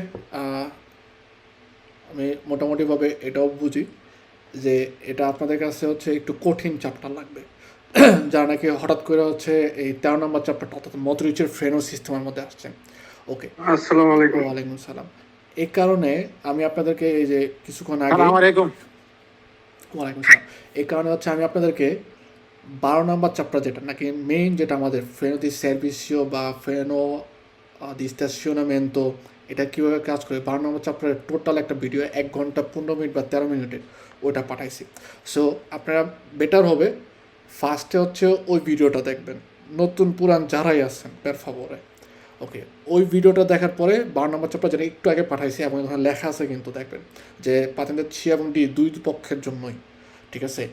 Speaker 1: আমি মোটামুটিভাবে এটাও বুঝি যে এটা আপনাদের কাছে হচ্ছে একটু কঠিন চ্যাপ্টার লাগবে যা নাকি হঠাৎ করে হচ্ছে এই 13 নম্বর চ্যাপ্টারটা অর্থাৎ মতরিচের ফ্রেনো সিস্টেমের মধ্যে আসছে। ওকে,
Speaker 2: আসসালামু আলাইকুম।
Speaker 1: ওয়ালাইকুম সালাম। এই কারণে আমি আপনাদেরকে এই যে কিছুক্ষণ আগে
Speaker 2: আসসালামু আলাইকুম।
Speaker 1: ওয়ালাইকুম সালাম, এই কারণে হচ্ছে আমি আপনাদেরকে 12 নম্বর চ্যাপ্টার যেটা নাকি মেইন, যেটা আমাদের ফ্রেনো দি সার্ভিসিও বা ফ্রেনো দি স্টেশনামেন্টো, এটা কীভাবে কাজ করে 12 নম্বর চ্যাপ্টারের টোটাল একটা ভিডিও 1 ঘন্টা 15 মিনিট বা 13 মিনিটের ওইটা পাঠাইছি। সো আপনারা বেটার হবে ফার্স্টে হচ্ছে ওই ভিডিওটা দেখবেন, নতুন পুরান যারাই আছেন পের ফাভরে। ওকে, ওই ভিডিওটা দেখার পরে 12 নম্বর চ্যাপ্টার যেটা একটু আগে পাঠাইছি এবং এখানে লেখা আছে কিন্তু দেখবেন যে পাতেন্টের সি এবং ডি দুই পক্ষের জন্যই, ঠিক আছে,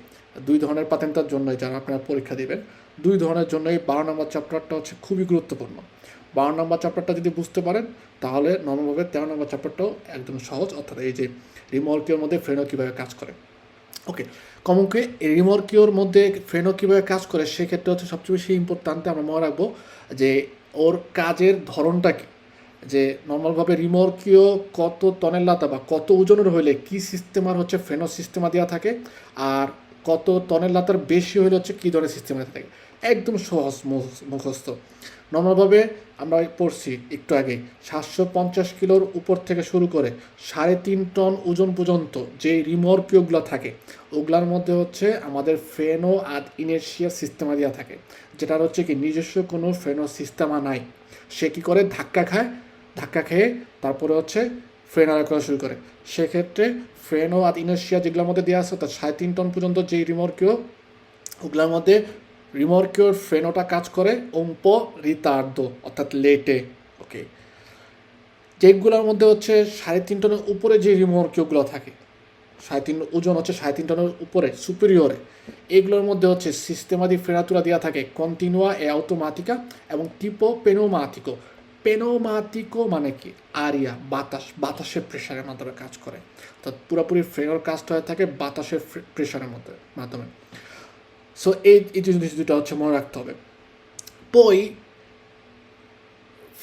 Speaker 1: দুই ধরনের পাতেন্টের জন্যই যারা আপনারা পরীক্ষা দেবেন, দুই ধরনের জন্যই 12 নম্বর চ্যাপ্টারটা হচ্ছে খুবই গুরুত্বপূর্ণ। 12 নম্বর চ্যাপ্টারটা যদি বুঝতে পারেন তাহলে নর্মালভাবে 13 নম্বর চ্যাপ্টারটাও একদম সহজ, অর্থাৎ এই যে রিমর্কিওর মধ্যে ফ্রেনো কীভাবে কাজ করে। ওকে, কমকে রিমর্কিওর মধ্যে ফ্রেনো কীভাবে কাজ করে সেক্ষেত্রে হচ্ছে সবচেয়ে বেশি ইম্পর্ট্যান্ট আমরা মনে রাখবো যে ওর কাজের ধরনটা কী, যে নর্মালভাবে রিমর্কিও কত টনের লাতা বা কত ওজনের হইলে কী সিস্টেমার হচ্ছে ফ্রেনো সিস্টেমা দেওয়া থাকে, আর কত টনের লাতার বেশি হইলে হচ্ছে কী ধরনের সিস্টেমে থাকে, একদম সহজ মুখস্থ। নর্মালভাবে আমরা পড়ছি একটু আগে 750 কিলোর উপর থেকে শুরু করে 3.5 টন ওজন পর্যন্ত যে রিমর্কিওগুলো থাকে ওগুলার মধ্যে হচ্ছে আমাদের ফ্রেনো আর ইনার্শিয়া সিস্টেমা দেওয়া থাকে, যেটার হচ্ছে কি নিজস্ব কোনো ফ্রেনো সিস্টেমা নাই। সে কী করে ধাক্কা খেয়ে তারপরে হচ্ছে ফ্রেনার করা শুরু করে। সেক্ষেত্রে ফ্রেনো আর ইনার্শিয়া যেগুলোর মধ্যে দেওয়া আছে অর্থাৎ 3.5 টন পর্যন্ত যেই রিমর্কিও, ওগুলোর মধ্যে রিমর্কিওর ফ্রেনোটা কাজ করে ওম্প রিতার্দো অর্থাৎ লেটে। ওকে, যেগুলোর মধ্যে হচ্ছে 3.5 টনের উপরে যে রিমর্কিওগুলো থাকে, 3.5 ওজন হচ্ছে 3.5 টনের উপরে সুপিরিয়রে, এগুলোর মধ্যে হচ্ছে সিস্টেমাদি ফ্রেনাতুরা দেওয়া থাকে কন্টিনুয়া এ অটোমাটিকা এবং টিপো পেনোমাটিকো। পেনোমাটিকো মানে কি, আরিয়া বাতাসের প্রেশারের মাধ্যমে কাজ করে, অর্থাৎ পুরোপুরি ফ্রেনোর কাজটা হয়ে থাকে বাতাসের প্রেশারের মাধ্যমে। সো এই জিনিস দুটো হচ্ছে মনে রাখতে হবে। পই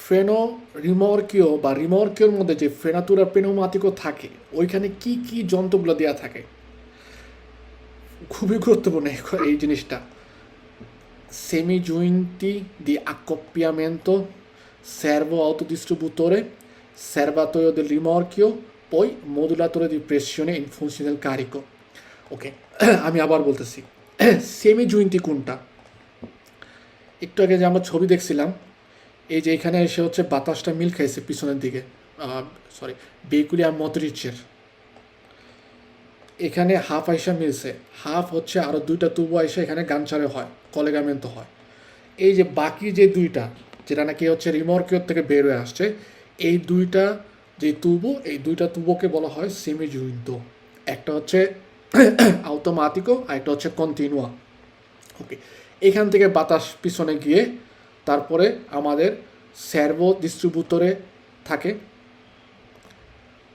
Speaker 1: ফ্রেনো রিমর্কিও বা রিমর্কিওর মধ্যে যে ফ্রেনাতুরা পেনোমাটিকো থাকে ওইখানে কি কি যন্ত্রগুলো দেওয়া থাকে, খুবই গুরুত্বপূর্ণ এই জিনিসটা। Semi জুইন্টি the accoppiamento, servo autodistributore, serbatoio del rimorchio, poi modulatore di pressione in funzione del carico. ওকে, আমি আবার বলতেছি সেমি জুইন্টি কোনটা, একটু আগে যে আমরা ছবি দেখছিলাম এই যে এখানে এসে হচ্ছে বাতাসটা মিল খাইছে পিছনের দিকে, ভেহিকুলিয়ার মতরিচের এখানে হাফ আইসা মিলছে, হাফ হচ্ছে আরও দুইটা তুবু আইসা এখানে গানচারে হয়, কলেগামেন্টো হয়। এই যে বাকি যে দুইটা যেটা নাকি হচ্ছে রিমর্কিওর থেকে বের হয়ে আসছে, এই দুইটা যে তুবু, এই দুইটা তুবোকে বলা হয় সেমি জুইন্টো। একটা হচ্ছে আউটোমাটিকো আর একটা হচ্ছে কন্টিনুয়া। ওকে, এখান থেকে বাতাস পিছনে গিয়ে তারপরে আমাদের সার্ভো ডিস্ট্রিবিউটরে থাকে,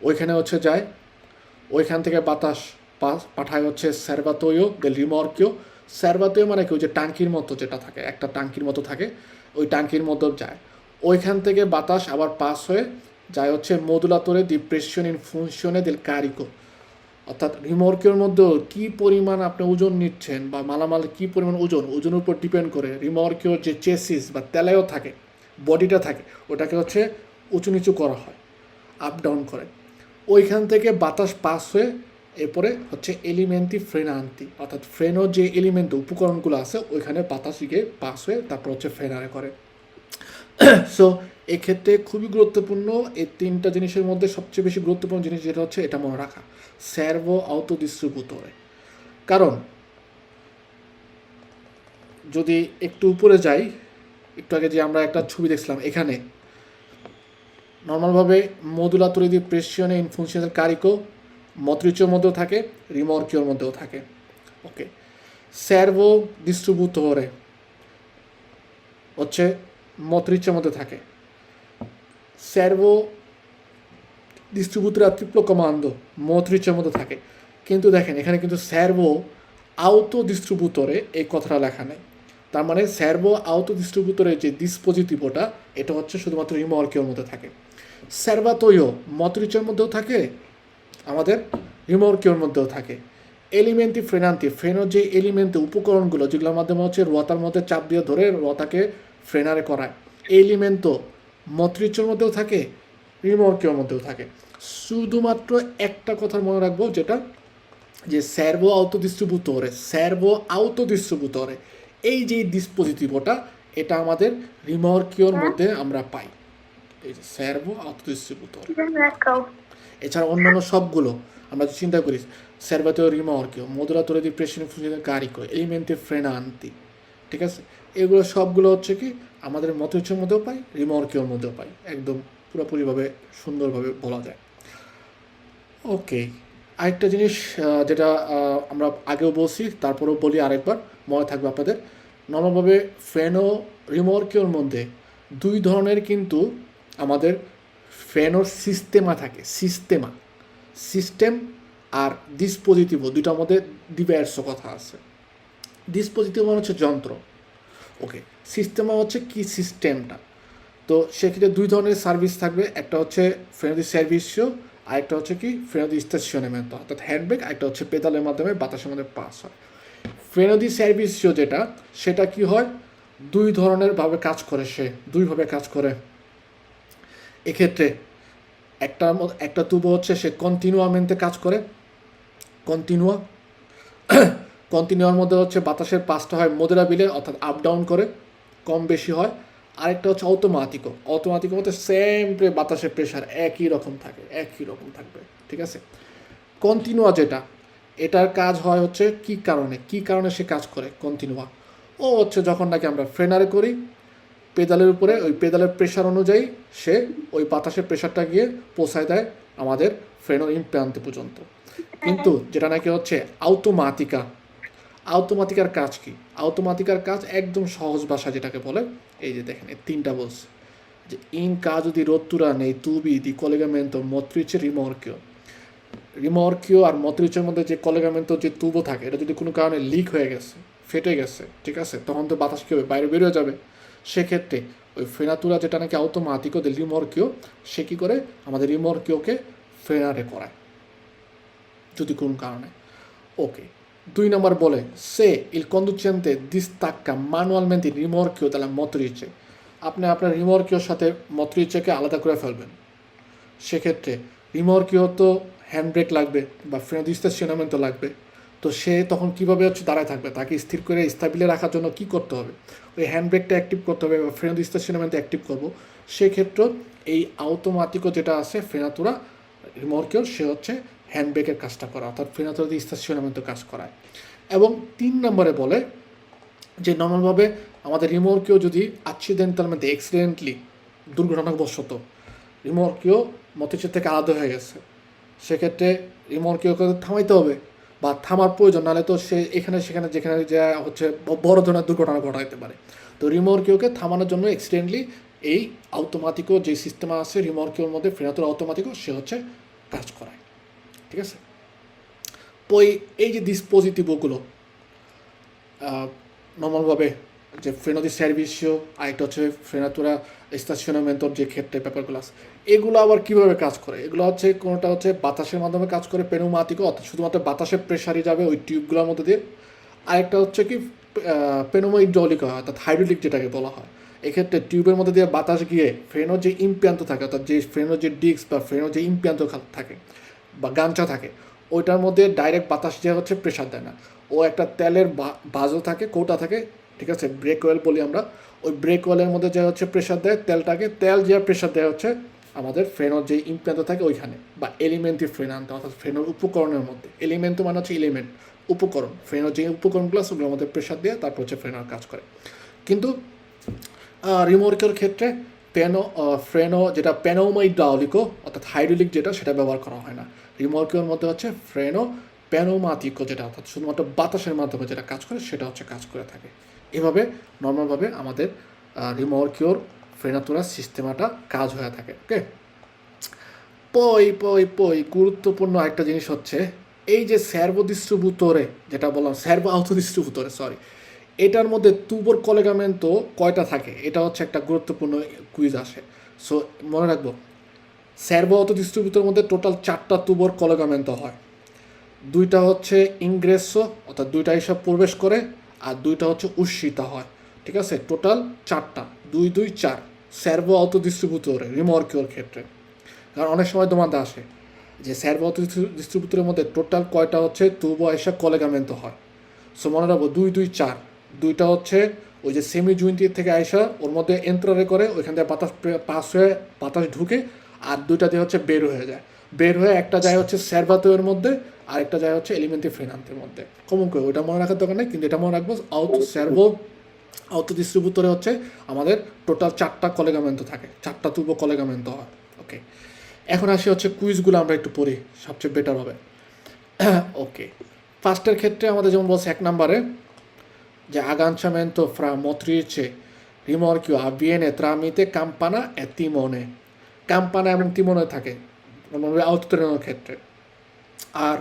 Speaker 1: ওইখানে হচ্ছে যায়, ওইখান থেকে বাতাস পাঠায় হচ্ছে সার্ভাতোয়ো দেল রিমর্কিও। সার্ভাতোয়ো মানে কি, ওই যে টাঙ্কির মতো যেটা থাকে, একটা টাঙ্কির মতো থাকে, ওই টাঙ্কির মতো যায়, ওইখান থেকে বাতাস আবার পাস হয়ে যায় হচ্ছে মডুলাতরে দি প্রেশন ইন ফুনশনে দেল কারিকো, অর্থাৎ রিমর্কিওর মধ্যেও কী পরিমাণ আপনি ওজন নিচ্ছেন বা মালামাল কী পরিমাণ ওজনের উপর ডিপেন্ড করে রিমর্কিওর যে চেসিস বা তেলায়ও থাকে, বডিটা থাকে, ওটাকে হচ্ছে উঁচু নিচু করা হয়, আপ ডাউন করে, ওইখান থেকে বাতাস পাস হয়ে এরপরে হচ্ছে এলিমেন্টি ফ্রেনান্তি, অর্থাৎ ফ্রেনোর যে এলিমেন্ট উপকরণগুলো আছে ওইখানে বাতাস গিয়ে পাস হয়ে তারপর হচ্ছে ফ্রেনারে করে। সো এক্ষেত্রে খুবই গুরুত্বপূর্ণ এই তিনটা জিনিসের মধ্যে সবচেয়ে বেশি গুরুত্বপূর্ণ জিনিস যেটা হচ্ছে এটা মনে রাখা, সার্ভো আউটো ডিস্ট্রিবিউটরে। কারণ যদি একটু উপরে যাই, একটু আগে যে আমরা একটা ছবি দেখছিলাম, এখানে নর্মালভাবে মডুলাতরে দি প্রেশনে ইন ফুনশনের কারিকো মতরিচোর মধ্যেও থাকে, রিমর্কিওর মধ্যেও থাকে। ওকে, সার্ভো ডিস্ট্রিবিউটরে হচ্ছে মতরিচের মধ্যে থাকে, সার্ভো ডিস্ট্রিবিউটর ট্রিপ্লো কমান্ডো মতরিচের মধ্যে থাকে। কিন্তু দেখেন এখানে কিন্তু সার্ভো আউটো ডিস্ট্রিবিউটরে এই কথাটা লেখা নেই, তার মানে সার্ভো আউটো ডিস্ট্রিবিউটরের যে ডিসপোজিটিভটা এটা হচ্ছে শুধুমাত্র রিমর্কিওর মধ্যে থাকে। সার্ভাতোয়ো মটরিচের মধ্যেও থাকে, আমাদের রিমর্কিওর মধ্যেও থাকে। এলিমেন্টি ফ্রেনান্তি, ফ্রেনোর যে এলিমেন্ট উপকরণগুলো যেগুলোর মাধ্যমে হচ্ছে রোয়াতার মধ্যে চাপ দিয়ে ধরে রোয়াতাকে ফ্রেনারে করায়, এলিমেন্টও মটরিচের মধ্যেও থাকে, রিমর্কিওর মধ্যেও থাকে। শুধুমাত্র একটা কথা মনে রাখবো, যেটা যে সার্ভো আউটো ডিস্ট্রিবিউটরে এই যে ডিসপোজিটিভটা এটা আমাদের রিমর্কিওর মধ্যে আমরা পাই, এই যে সার্ভো আউটো ডিস্ট্রিবিউটর। এছাড়া অন্যান্য সবগুলো আমরা চিন্তা করি, সার্ভাতেও রিমর্কিও, মোদুলাতোরে দি প্রেশন ফুজিনে কারিকো, এলিমেন্টে ফ্রেনান্তি, ঠিক আছে, এগুলো সবগুলো হচ্ছে কি আমাদের মতরিচের মধ্যেও পাই, রিমর্কিওর মধ্যেও পাই, একদম পুরোপুরিভাবে সুন্দরভাবে বলা যায়। ওকে, আরেকটা জিনিস যেটা আমরা আগেও বলছি, তারপরেও বলি আরেকবার, মনে থাকবে আপনাদের। নর্মালভাবে ফ্রেনো রিমর্কিওর মধ্যে দুই ধরনের কিন্তু আমাদের ফ্রেনোর সিস্টেমা থাকে, সিস্টেম আর ডিসপোজিটিভ, দুইটার মধ্যে ডিভাইডস কথা আছে। ডিসপোজিটিভ মানে হচ্ছে যন্ত্র, ওকে, সিস্টেমা হচ্ছে কি সিস্টেমটা। তো সেক্ষেত্রে দুই ধরনের সার্ভিস থাকবে, একটা হচ্ছে ফ্রেনো দি সার্ভিসিও, আরেকটা হচ্ছে কি ফ্রেনো দি স্টেশনেমেন্টো, অর্থাৎ হ্যান্ডব্রেক, আরেকটা হচ্ছে পেদালের মাধ্যমে বাতাসের মধ্যে পাস হয়। ফ্রেনো দি সার্ভিসিও যেটা, সেটা কি হয়, দুই ধরনের ভাবে কাজ করে, সে দুইভাবে কাজ করে। এক্ষেত্রে একটা তুবো হচ্ছে সে কন্টিনিউয়ামেন্টে কাজ করে, কন্টিনিউয়ার মধ্যে হচ্ছে বাতাসের পাসটা হয় মোডেরাবিলে, অর্থাৎ আপ ডাউন করে, কম বেশি হয়। আরেকটা হচ্ছে অটোমেটিক মধ্যে সেম বাতাসের প্রেশার একই রকম থাকবে, ঠিক আছে। কন্টিনিউয়া যেটা, এটার কাজ হয় হচ্ছে কি কারণে সে কাজ করে কন্টিনিউয়া, ও হচ্ছে যখন নাকি আমরা ফ্রেনারে করি, পেদালের উপরে ওই পেদালের প্রেশার অনুযায়ী সে ওই বাতাসের প্রেশারটা গিয়ে পৌঁছায় দেয় আমাদের ফ্রেনোর ইমপ্লান্টে পর্যন্ত। কিন্তু যেটা নাকি হচ্ছে আউটোমাতিকার কাজ কি, আউটোমাতিকার কাজ একদম সহজ ভাষা যেটাকে বলে, এই যে দেখেন এই তিনটা বলছে যে ইন কাজো দি রottura nei tubi di collegamento motrice রিমর্কিও আর মটরিচের মধ্যে যে কলেগামেন্টো যে তুবো থাকে, এটা যদি কোনো কারণে লিক হয়ে গেছে, ফেটে গেছে, ঠিক আছে, তখন তো বাতাস কী হবে, বাইরে বেরিয়ে যাবে। সেক্ষেত্রে ওই ফ্রেনাতুরা যেটা নাকি আউটোমাতিকো দে রিমর্কিও, সে কী করে আমাদের রিমর্কিওকে ফ্রেনারে করায় যদি কোনো কারণে। ওকে, 2 নম্বর বলে সে ইল কন্ডুচেন্তে distacca manualmente il rimorchio dalla motrice, আপনি আপনার রিমর্কিওর সাথে মটরিচেকে আলাদা করে ফেলবেন। সেক্ষেত্রে রিমর্কিও তো হ্যান্ডব্রেক লাগবে বা ফ্রেনো দি স্টেশনেমেন্টো লাগবে, তো সে তখন কীভাবে হচ্ছে দাঁড়ায় থাকবে, তাকে স্থির করে স্থাবিলে রাখার জন্য কী করতে হবে, ওই হ্যান্ডব্রেকটা অ্যাক্টিভ করতে হবে বা ফ্রেনো দি স্টেশনেমেন্টো অ্যাক্টিভ করবো। সেক্ষেত্রে এই আউটোমাতিকও যেটা আছে ফ্রেনাতুরা রিমর্কিওর, সে হচ্ছে হ্যান্ডব্রেকের কাজটা করা, অর্থাৎ ফ্রেনাতুরা দি স্টেশনেমেন্টো কাজ করায়। এবং 3 নম্বরে বলে যে নর্মালভাবে আমাদের রিমর্কিও যদি অ্যাক্সিডেন্টলি দুর্ঘটনাবশত রিমর্কিও মতিচের থেকে আলাদা হয়ে গেছে, সেক্ষেত্রে রিমর্কিওকে থামাইতে হবে বা থামার প্রয়োজন, নাহলে তো সে এখানে সেখানে যেখানে যা হচ্ছে বড় ধরনের দুর্ঘটনা ঘটাইতে পারে। তো রিমর্কিওকে থামানোর জন্য অ্যাক্সিডেন্টলি এই আউটোমাতিকও যে সিস্টেম আছে রিমর্কিওর মধ্যে ফ্রেনাতুরা আউটোমাতিকও, সে হচ্ছে কাজ করায়, ঠিক আছে। পই এই যে ডিসপোজিটিভগুলো নর্মালভাবে যে ফ্রেনো দি সার্ভিসিও, আরেকটা হচ্ছে ফ্রেনাতুরা স্টেশনেমেন্টোর যে ক্ষেত্রে ব্যাপারগুলো আছে, এগুলো আবার কীভাবে কাজ করে, এগুলো হচ্ছে কোনোটা হচ্ছে বাতাসের মাধ্যমে কাজ করে পেনুমাতিকও, অর্থাৎ শুধুমাত্র বাতাসের প্রেশারই যাবে ওই টিউবগুলোর মধ্যে দিয়ে। আরেকটা হচ্ছে কি পেনোমা ইড্রোলিক হয়, অর্থাৎ হাইড্রোলিক যেটাকে বলা হয়। এক্ষেত্রে টিউবের মধ্যে দিয়ে বাতাস গিয়ে ফ্রেনোর যে ইমপ্যান্ট থাকে, অর্থাৎ যে ফ্রেনোর যে ডিস্ক বা ফ্রেনোর যে ইমপ্যান্ট থাকে বা গাঞ্চা থাকে, ওইটার মধ্যে ডাইরেক্ট বাতাস যে হচ্ছে প্রেশার দেয় না, ও একটা তেলের বাজও থাকে, কৌটা থাকে, ঠিক আছে, ব্রেক অয়েল বলি আমরা, ওই ব্রেক অয়েলের মধ্যে যে হচ্ছে প্রেশার দেয় তেলটাকে, তেল যে প্রেশার দেয় হচ্ছে আমাদের ফ্রেনোর যে ইমপ্যান্ট থাকে ওইখানে, বা এলিমেন্টই ফ্রেনান্টো, অর্থাৎ ফ্রেনোর উপকরণের মধ্যে, এলিমেন্টো মানে হচ্ছে এলিমেন্ট, উপকরণ, ফ্রেনোর যে উপকরণগুলো ওগুলোর মধ্যে প্রেশার দিয়ে তারপর হচ্ছে ফ্রেনোর কাজ করে। কিন্তু রিমর্কের ক্ষেত্রে ফ্রেনো যেটা পেনোমা ইড্রাউলিকো, অর্থাৎ হাইড্রোলিক যেটা, সেটা ব্যবহার করা হয় না। রিমর্কের মধ্যে হচ্ছে ফ্রেনো পেনোমাতিকো যেটা, অর্থাৎ শুধুমাত্র বাতাসের মাধ্যমে যেটা কাজ করে সেটা হচ্ছে কাজ করে থাকে। এভাবে নর্মালভাবে আমাদের রিমর্কিওর ফ্রেনাতুরা সিস্টেমাটা কাজ হয়ে থাকে। ওকে, পই গুরুত্বপূর্ণ একটা জিনিস হচ্ছে এই যে সার্ভো ডিস্ট্রিবিউটরে যেটা বললাম, সার্ভো আউটো ডিস্ট্রিবিউটরে এটার মধ্যে তুবর কলেগামেন্টো কয়টা থাকে, এটা হচ্ছে একটা গুরুত্বপূর্ণ কুইজ আসে। সো মনে রাখবো, স্যারভো অটো ডিস্ট্রিবিউটরের মধ্যে টোটাল 4টা তুবর কলেগামেন্টো হয়। 2টা হচ্ছে ইংগ্রেসো, অর্থাৎ 2টা হিসাব প্রবেশ করে, আর 2টা হচ্ছে উস্সিতা হয়। ঠিক আছে, টোটাল 4টা, 2 2 4 স্যারভো অটো ডিস্ট্রিবিউটরে রিমর্কিওর ক্ষেত্রে। কারণ অনেক সময় তোমাদের আসে যে স্যারভো অটো ডিস্ট্রিবিউটরের মধ্যে টোটাল কয়টা হচ্ছে তুবো হিসাব কলেগামেন্টো হয়। সো মনে রাখবো 2 2 4, 2টা হচ্ছে ওই যে সেমি জুইন্টির থেকে আইসা ওর মধ্যে এন্ট্রারে করে, ওইখান থেকে বাতাস পাস হয়ে বাতাস ঢুকে, আর 2টা দিয়ে হচ্ছে বের হয়ে যায়। বের হয়ে একটা যায় হচ্ছে স্যারভাতোয়ের মধ্যে, আর একটা যায় হচ্ছে এলিমেন্টি ফ্রিনান্তের মধ্যে। কমন করে ওইটা মনে রাখার দরকার নেই, কিন্তু এটা মনে রাখবো স্যারভো আউটো ডিস্ট্রিবিউটরে হচ্ছে আমাদের টোটাল 4টা কলেগামেন্টো থাকে, 4টা তুবো কলেগামেন্টো হয়। ওকে, এখন আসি হচ্ছে কুইজগুলো আমরা একটু পড়ি, সবচেয়ে বেটার হবে। ওকে, ফার্স্টের ক্ষেত্রে আমাদের যেমন বলছে 1 নম্বরে যে agganciamento fra motrice rimorchio avviene tramite campana e timone। Campana এবং তিমনে থাকে নর্মালি আউটতরণের ক্ষেত্রে। আর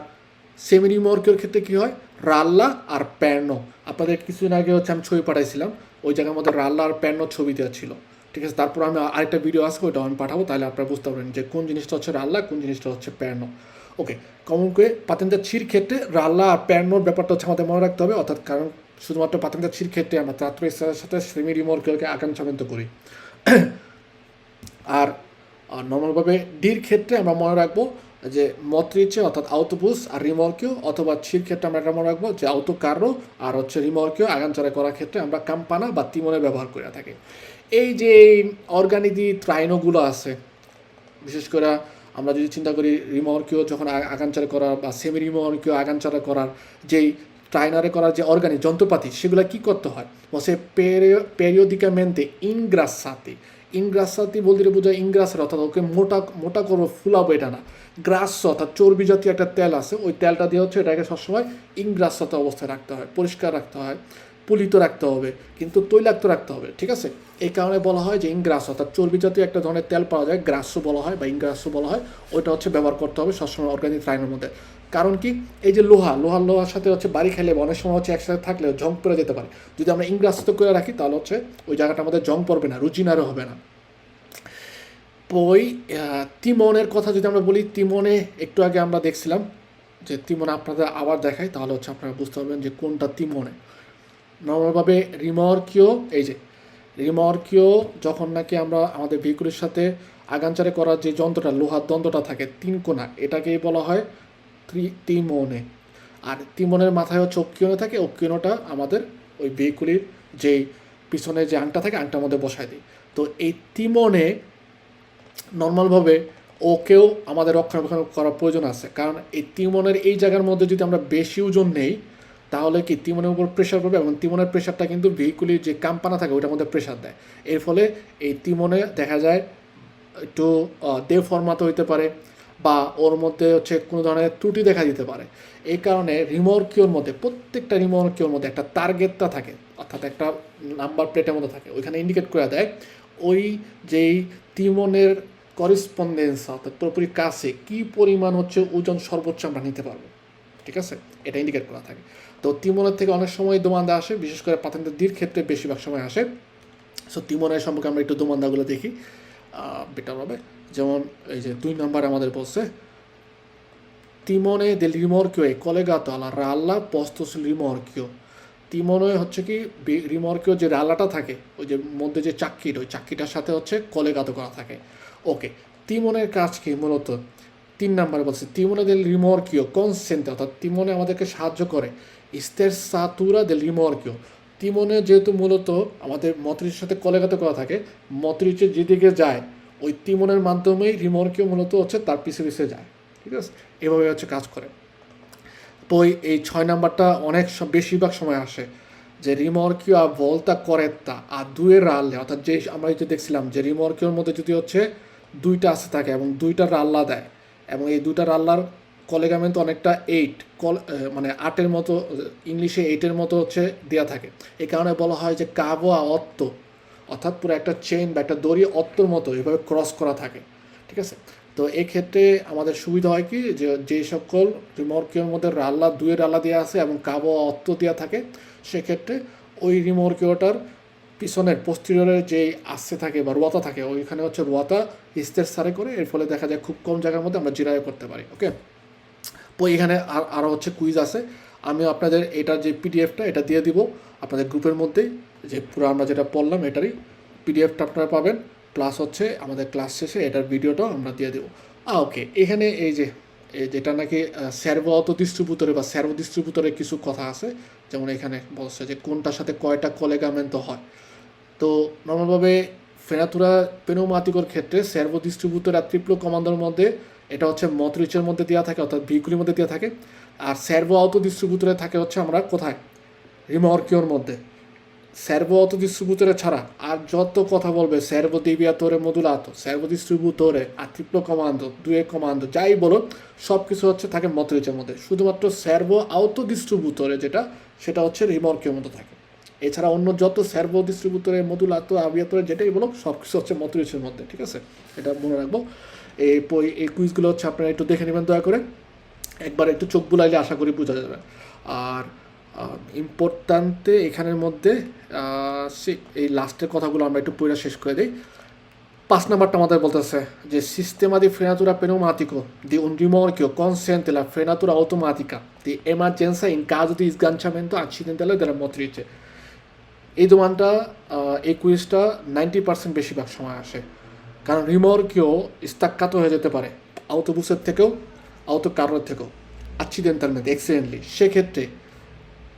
Speaker 1: সেমি রিমর্কিওর ক্ষেত্রে কী হয়, রাল্লা আর প্যার্নো। আপনাদের কিছুদিন আগে হচ্ছে আমি ছবি পাঠাইছিলাম, ওই জায়গার মধ্যে রাল্লা আর প্যার্নো ছবি দেওয়া ছিল। ঠিক আছে, তারপর আমি আরেকটা ভিডিও আসবো, ওইটা আমি পাঠাবো, তাহলে আপনারা বুঝতে পারবেন যে কোন জিনিসটা হচ্ছে রাল্লা, কোন জিনিসটা হচ্ছে প্যার্নো। ওকে, কমন করে পাতেন্তা ছির ক্ষেত্রে রাল্লা আর প্যার্নোর ব্যাপারটা হচ্ছে আমাদের মনে রাখতে হবে, অর্থাৎ কারণ শুধুমাত্র পাতেন্তা ছির ক্ষেত্রে আমরা তাত্ত্বিক সাথে সেমি রিমর্কিওকে আকাঙ্ক্ষামেন্ত করি। আর নর্মালভাবে ডির ক্ষেত্রে আমরা মনে রাখবো যে মত্রিচে অর্থাৎ আউটোবুস আর রিমর্কিও, অথবা ছির ক্ষেত্রে আমরা এটা মনে রাখবো যে আউটো কার্রো আর হচ্ছে রিমর্কিও আগানচারা করার ক্ষেত্রে আমরা কাম্পানা বা তিমনে ব্যবহার করে থাকি। এই যে অর্গানিদি ত্রাইনোগুলো আছে, বিশেষ করে আমরা যদি চিন্তা করি রিমর্কিও যখন আগানচারা করার বা সেমি রিমর্কিও আগানচারা করার যেই ট্রাইনারে করার যে অর্গানিক যন্ত্রপাতি, সেগুলো কী করতে হয় বলছে পেরিওদিকামেন্টে ইনগ্রাসাতি। ইনগ্রাসাতি বলতে বোঝায় ইনগ্রাসের, অর্থাৎ ওকে মোটা মোটা করবো, ফুলাবো, এটা না। গ্রাস অর্থাৎ চর্বি জাতীয় একটা তেল আছে, ওই তেলটা দিয়ে হচ্ছে এটাকে সবসময় ইনগ্রাসাত অবস্থায় রাখতে হয়, পরিষ্কার রাখতে হয়, পুলিত রাখতে হবে, কিন্তু তৈলাক্ত রাখতে হবে। ঠিক আছে, এই কারণে বলা হয় যে ইনগ্রাস অর্থাৎ চর্বি জাতীয় একটা ধরনের তেল পাওয়া যায়, গ্রাস্য বলা হয় বা ইনগ্রাস্য বলা হয়, ওইটা হচ্ছে ব্যবহার করতে হবে সবসময় অর্গানিক ট্রাইনের মধ্যে। কারণ কি, এই যে লোহার সাথে হচ্ছে বাড়ি খেলে অনেক সময় হচ্ছে একসাথে থাকলে জং পড়ে যেতে পারে। যদি আমরা ইনগ্রাস্য করে রাখি তাহলে হচ্ছে ওই জায়গাটা আমাদের জং পড়বে না, রুচিনারও হবে না। ওই তিমনের কথা যদি আমরা বলি, তিমনে একটু আগে আমরা দেখছিলাম যে তিমনে আপনাদের আবার দেখাই, তাহলে হচ্ছে আপনারা বুঝতে পারবেন যে কোনটা তিমনে। নর্মালভাবে রিমর্কিও, এই যে রিমর্কিও যখন নাকি আমরা আমাদের ভেহিকুলের সাথে আগানচারে করার যে যন্ত্রটা, লোহার দ্বন্দ্বটা থাকে 3 কোণা, এটাকেই বলা হয় তিমনে। আর তিমনের মাথায় হচ্ছে অক্ষিয়নে থাকে, অক্ষিয়নটা আমাদের ওই ভেহিকুলের যেই পিছনে যে আংটা থাকে, আংটার মধ্যে বসায় দিই। তো এই তিমনে নর্মালভাবে ওকেও আমাদের রক্ষণাবেক্ষণ করার প্রয়োজন আছে, কারণ এই তিমনের এই জায়গার মধ্যে যদি আমরা বেশি ওজন নেই, তাহলে কি তিমনের উপর প্রেশার পড়বে, এবং তিমনের প্রেশারটা কিন্তু ভেহিকুলের যে কাম্পানা থাকে ওইটার মধ্যে প্রেশার দেয়। এর ফলে এই তিমনে দেখা যায় একটু দেফর্মাত হইতে পারে, বা ওর মধ্যে হচ্ছে কোনো ধরনের ত্রুটি দেখা দিতে পারে। এই কারণে রিমর্কিওর মধ্যে, প্রত্যেকটা রিমর্কিওর মধ্যে একটা টার্গেটটা থাকে, অর্থাৎ একটা নাম্বার প্লেটের মধ্যে থাকে, ওইখানে ইন্ডিকেট করে দেয় ওই যেই তিমনের করেসপন্ডেন্স, অর্থাৎ পুরোপুরি কাছে কী পরিমাণ হচ্ছে ওজন সর্বোচ্চ আমরা নিতে পারবো। ঠিক আছে, এটা ইন্ডিকেট করা থাকে। তো তিমনের থেকে অনেক সময় দোমান্দা আসে, বিশেষ করে পাতেন্তের দির ক্ষেত্রে বেশিরভাগ সময় আসে। সো তিমনের সম্পর্কে আমরা একটু দোমান্দাগুলো দেখি বেটার হবে। যেমন এই যে 2 নম্বরে আমাদের বলছে তিমনে del rimorchio è collegato alla ralla posto sul rimorchio। তিমনে হচ্ছে কি রিমর্কিও যে রাল্লাটা থাকে, ওই যে মধ্যে যে চাক্কিটা, ওই চাক্কিটার সাথে হচ্ছে কলেগাত করা থাকে। ওকে, তিমনের কাজ কি মূলত 3 নম্বরে বলছে তিমনে del rimorchio consente, অর্থাৎ তিমনে আমাদেরকে সাহায্য করে sterzatura del rimorchio। তিমনে যেহেতু মূলত আমাদের মটরিচের সাথে কলেগাত করা থাকে, মটরিচের যেদিকে যায় ওই তিমনের মাধ্যমেই রিমর্কিও মূলত হচ্ছে তার পিছে পিছে যায়। ঠিক আছে, এভাবে হচ্ছে কাজ করে। তো এই 6 নাম্বারটা অনেক বেশিরভাগ সময় আসে যে রিমর্কিও আর ভলতা করেত্তা আর 2-এর রাল্লে, অর্থাৎ যে আমরা যে দেখছিলাম যে রিমর্কিওর মধ্যে যদি হচ্ছে 2টা আসে থাকে এবং 2টা রাল্লা দেয়, এবং এই 2টা রাল্লার কলেগামেন্ট অনেকটা 8 মানে 8-এর মতো, ইংলিশে 8-এর মতো হচ্ছে দেওয়া থাকে। এই কারণে বলা হয় যে কাবো অত্ত, অর্থাৎ পুরো একটা চেইন বা একটা দড়ি অত্তর মতো এভাবে ক্রস করা থাকে। ঠিক আছে, তো এক্ষেত্রে আমাদের সুবিধা হয় কি, যে সকল রিমর্কিওর মধ্যে রাল্লা 2-এর রাল্লা দেওয়া আছে এবং কাবো অত্ত দেওয়া থাকে, সেক্ষেত্রে ওই রিমর্কিওটার পিছনের পোস্টিরিয়রের যে আসছে থাকে বা রোয়াতা থাকে ওইখানে হচ্ছে রোয়াতা স্থির সারে করে, এর ফলে দেখা যায় খুব কম জায়গার মধ্যে আমরা জিরায় করতে পারি। ওকে, তো এখানে আরও হচ্ছে কুইজ আছে, আমি আপনাদের এটার যে পিডিএফটা এটা দিয়ে দিব আপনাদের গ্রুপের মধ্যে, যে পুরো আমরা যেটা পড়লাম এটারই পিডিএফটা আপনারা পাবেন, প্লাস হচ্ছে আমাদের ক্লাস শেষে এটার ভিডিওটাও আমরা দিয়ে দেবো। ওকে, এখানে এই যে যেটা নাকি সার্ভো অটো ডিস্ট্রিবিউটরে বা সার্ভো ডিস্ট্রিবিউটরে কিছু কথা আছে, যেমন এখানে বলছে যে কোনটার সাথে কয়টা কলেগামেন্ট হয়। তো নর্মালভাবে ফেনাতুরা পেনোমাতিকর ক্ষেত্রে সার্ভো ডিস্ট্রিবিউটর আর ট্রিপ্লো কমান্ডের মধ্যে এটা হচ্ছে মতরিচের মধ্যে দেওয়া থাকে, অর্থাৎ ভিকুলির মধ্যে দেওয়া থাকে। আর সার্ভো অটো ডিস্ট্রিবিউটরে থাকে হচ্ছে আমরা কোথায়, রিমর্কিওর মধ্যে। সার্ভো অটো ডিস্ট্রিবিউটরে ছাড়া আর যত কথা বলবে সার্ভো ডিভিয়াতরে মডুলাতো, সার্ভো ডিস্ট্রিবিউটরে আর ট্রিপ্লো কমান্ডো, দুয়ে কমান্ডো, যাই বলো সব কিছু হচ্ছে থাকে মতরিচের মধ্যে। শুধুমাত্র সার্ভো অটো ডিস্ট্রিবিউটরে যেটা সেটা হচ্ছে রিমর্কিওর মধ্যে থাকে। এছাড়া অন্য যত সার্ভো ডিস্ট্রিবিউটরে মডুলাতো আভিয়াতরে যেটাই বলো সব কিছু হচ্ছে মতরিচের মধ্যে। ঠিক আছে, এটা মনে রাখবো। এই কুইজগুলো হচ্ছে আপনারা একটু দেখে নেবেন দয়া করে, একবার একটু চোখ বুলাইলে আশা করি বোঝা যাবে। আর ইম্পর্ট্যান্টে এখানের মধ্যে এই লাস্টের কথাগুলো আমরা একটু পড়ে শেষ করে দিই। 5 নাম্বারটা আমাদের বলতেছে যে sistema di frenatura pneumatico di un rimorchio consente la frenatura automatica di emergenza in caso di sganciamento accidentale della motrice। এই দোমানটা এই কুইজটা 90% বেশিরভাগ সময় আসে, কারণ রিমর্কিও স্টাক্কাতো হয়ে যেতে পারে আউটোবুসের থেকেও, আউটো কারের থেকেও অ্যাক্সিডেন্টালমেন্ট এক্সিডেন্টলি। সেক্ষেত্রে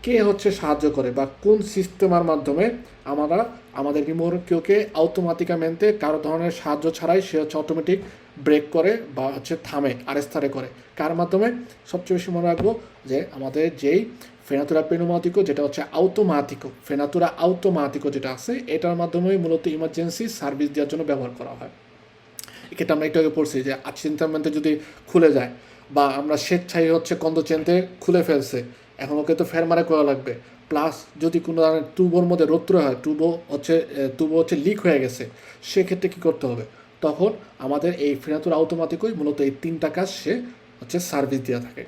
Speaker 1: কে হচ্ছে সাহায্য করে বা কোন সিস্টেমের মাধ্যমে আমরা আমাদের রিমর্কিওকে অটোমেটিকামেন্টে কারো ধরনের সাহায্য ছাড়াই সে হচ্ছে অটোমেটিক ব্রেক করে বা হচ্ছে থামে, আরেস্তারে করে, কার মাধ্যমে? সবচেয়ে বেশি মনে রাখবো যে আমাদের যেই ফেনাতুরা পেনোমাটিকো, যেটা হচ্ছে আউটোমাটিকো, ফেনাতুরা আউটোমাটিকো যেটা আছে এটার মাধ্যমে মূলত ইমার্জেন্সি সার্ভিস দেওয়ার জন্য ব্যবহার করা হয়। এক্ষেত্রে আমরা একটু আগে পড়ছি যে অ্যাক্সিডেন্টালমেন্টে যদি খুলে যায় বা আমরা স্বেচ্ছায় হচ্ছে কন্দচেনতে খুলে ফেলছে, এখন ওকে তো ফেরমারে করা লাগবে, প্লাস যদি কোনো ধরনের টুবোর মধ্যে রৌদ্র হয়, টুবো হচ্ছে লিক হয়ে গেছে, সেক্ষেত্রে কী করতে হবে? তখন আমাদের এই ফেনাতুরা অটোমেটিকই মূলত এই 3টা কাজ সে হচ্ছে সার্ভিস দেওয়া থাকে।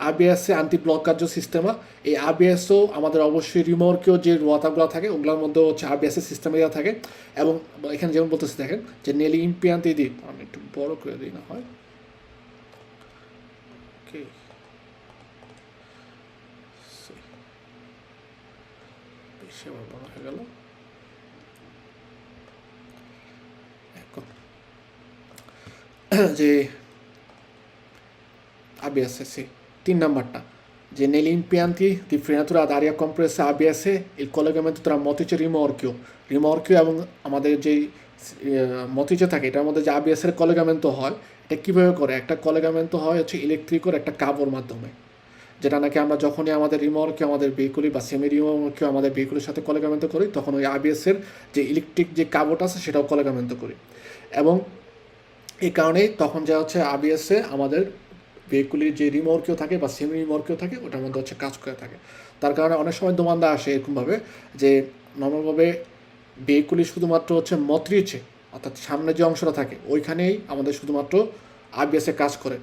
Speaker 1: আবিএসএ আন্টি ব্লক কার্য সিস্টেমা, এই আবিএসও আমাদের অবশ্যই রিমর্কেও যে রোয়াতাগুলো থাকে ওগুলোর মধ্যে হচ্ছে আবিএসএ সিস্টেমে দেওয়া থাকে। এবং এখানে যেমন বলতেছে দেখেন যে নেলি ইম্পিয়ান্তি দিই, আমি একটু বড় করে দিই না হয়, ওকে বেশি আবার বড় হয়ে গেল। যে ABS, 3 নাম্বারটা যে nell'impianti di frenatura ad aria compressa ABS il collegamento tra motrice e রিমর্কিও এবং আমাদের যেই মতিচে থাকে এটার মধ্যে যে ABS এর কলেগামেন্ট হয়, এটা কীভাবে করে? একটা কলেগামেন্ট হয় হচ্ছে ইলেকট্রিকর একটা কাবর মাধ্যমে, যেটা নাকি আমরা যখনই আমাদের রিমর্কিও আমাদের ভেহিকুলি বা সেমি রিমর্কিও আমাদের ভেহিকুলের সাথে কলেগামেন্ট করি তখন ওই ABS এর যে ইলেকট্রিক যে কাবরটা আছে সেটাও কলেগামেন্ট করি। এবং এই কারণেই তখন যা হচ্ছে ABS-এ আমাদের ভেহিকুলির যে রিমর্কিও থাকে বা সেমি রিমর্কিও থাকে ওটার মধ্যে হচ্ছে কাজ করে থাকে। তার কারণে অনেক সময় দোমান্দা আসে এরকমভাবে যে নর্মালভাবে ভেহিকুলি শুধুমাত্র হচ্ছে মতরিচে, অর্থাৎ সামনে যে অংশটা থাকে ওইখানেই আমাদের শুধুমাত্র ABS-এ কাজ করে,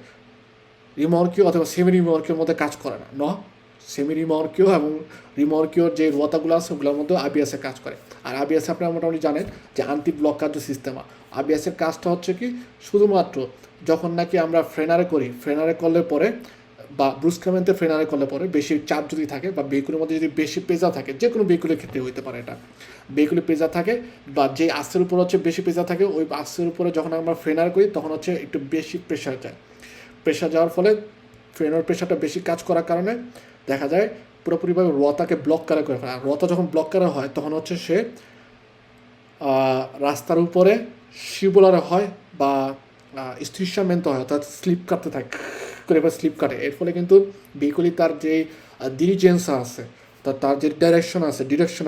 Speaker 1: রিমর্কিও অথবা সেমি রিমর্কিওর মধ্যে কাজ করে না। সেমি রিমর্কিও এবং রিমর্কিওর যে রোয়াতাগুলো আছে ওগুলোর মধ্যে ABS-এ কাজ করে। আর ABS আপনারা মোটামুটি জানেন যে আন্টি ব্লক কার্য সিস্টেমা। ABS-এর কাজটা হচ্ছে কি শুধুমাত্র যখন নাকি আমরা ফ্রেনারে করি, ফ্রেনারে করলে পরে বা ব্রুসকামেন্টে ফ্রেনারে করলে পরে বেশি চাপ যদি থাকে বা ভেহিকুলের মধ্যে যদি বেশি পেজা থাকে, যে কোনো ভেহিকুলের ক্ষেত্রে হইতে পারে এটা, ভেহিকুলে পেজা থাকে বা যে আস্তের উপর হচ্ছে বেশি পেজা থাকে ওই আস্তের উপরে যখন আমরা ফ্রেনার করি তখন হচ্ছে একটু বেশি প্রেশার যায়। প্রেশার যাওয়ার ফলে ফ্রেনের প্রেশারটা বেশি কাজ করার কারণে দেখা যায় পুরোপুরিভাবে রোয়াতাকে ব্লক করে ফেলে। আর রোয়াতা যখন ব্লক করা হয় তখন হচ্ছে সে রাস্তার উপরে শিবলারে হয় বা স্থিরসামেন্ত হয়, অর্থাৎ স্লিপ কাটতে থাকে করে এবার স্লিপ কাটে। এর ফলে কিন্তু ভেহিকুলি তার যে ডিলিজেন্স আছে, তার যে ডিরেকশন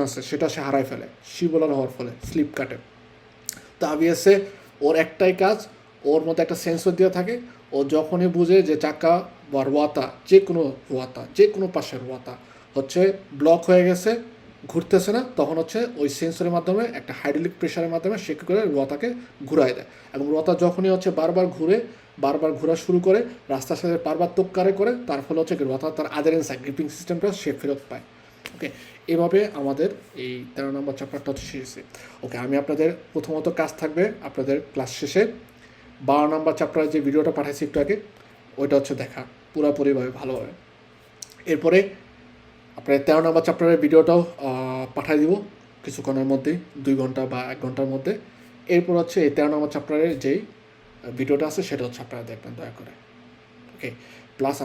Speaker 1: আছে সেটা সে হারায় ফেলে শিবলার হওয়ার ফলে, স্লিপ কাটে। তো ABS-এ ওর একটাই কাজ, ওর মধ্যে একটা সেন্সর দেওয়া থাকে, ও যখনই বুঝে যে চাকা বা রোয়াতা, যে কোনো পাশের রোয়াতা হচ্ছে ব্লক হয়ে গেছে, ঘুরতেছে না, তখন হচ্ছে ওই সেন্সরের মাধ্যমে একটা হাইড্রোলিক প্রেশারের মাধ্যমে সে কী করে রোয়াতাকে ঘুরাই দেয়। এবং রোয়াতা যখনই হচ্ছে বারবার ঘোরা শুরু করে, রাস্তার সাথে বারবার তোক্কারে করে, তার ফলে হচ্ছে রোয়াতা তার আদারেন্স গ্রিপিং সিস্টেমটা সে ফেরত পায়। ওকে, এভাবে আমাদের এই 13 নম্বর চ্যাপ্টারটা হচ্ছে শেষে। ওকে, আমি আপনাদের প্রথমত কাজ থাকবে আপনাদের ক্লাস শেষে 12 নম্বর চ্যাপ্টারের যে ভিডিওটা পাঠাইছি একটু আগে, ওইটা হচ্ছে দেখা পুরোপুরিভাবে ভালোভাবে। এরপরে আপনার 13 নম্বর চ্যাপ্টারের ভিডিওটাও পাঠিয়ে দিব কিছুক্ষণের মধ্যেই, 2 ঘন্টা বা 1 ঘন্টার মধ্যে। এরপর হচ্ছে এই 13 নম্বর চ্যাপ্টারের যেই ভিডিওটা আছে সেটা হচ্ছে আপনারা দেখবেন দয়া করে। ওকে, প্লাস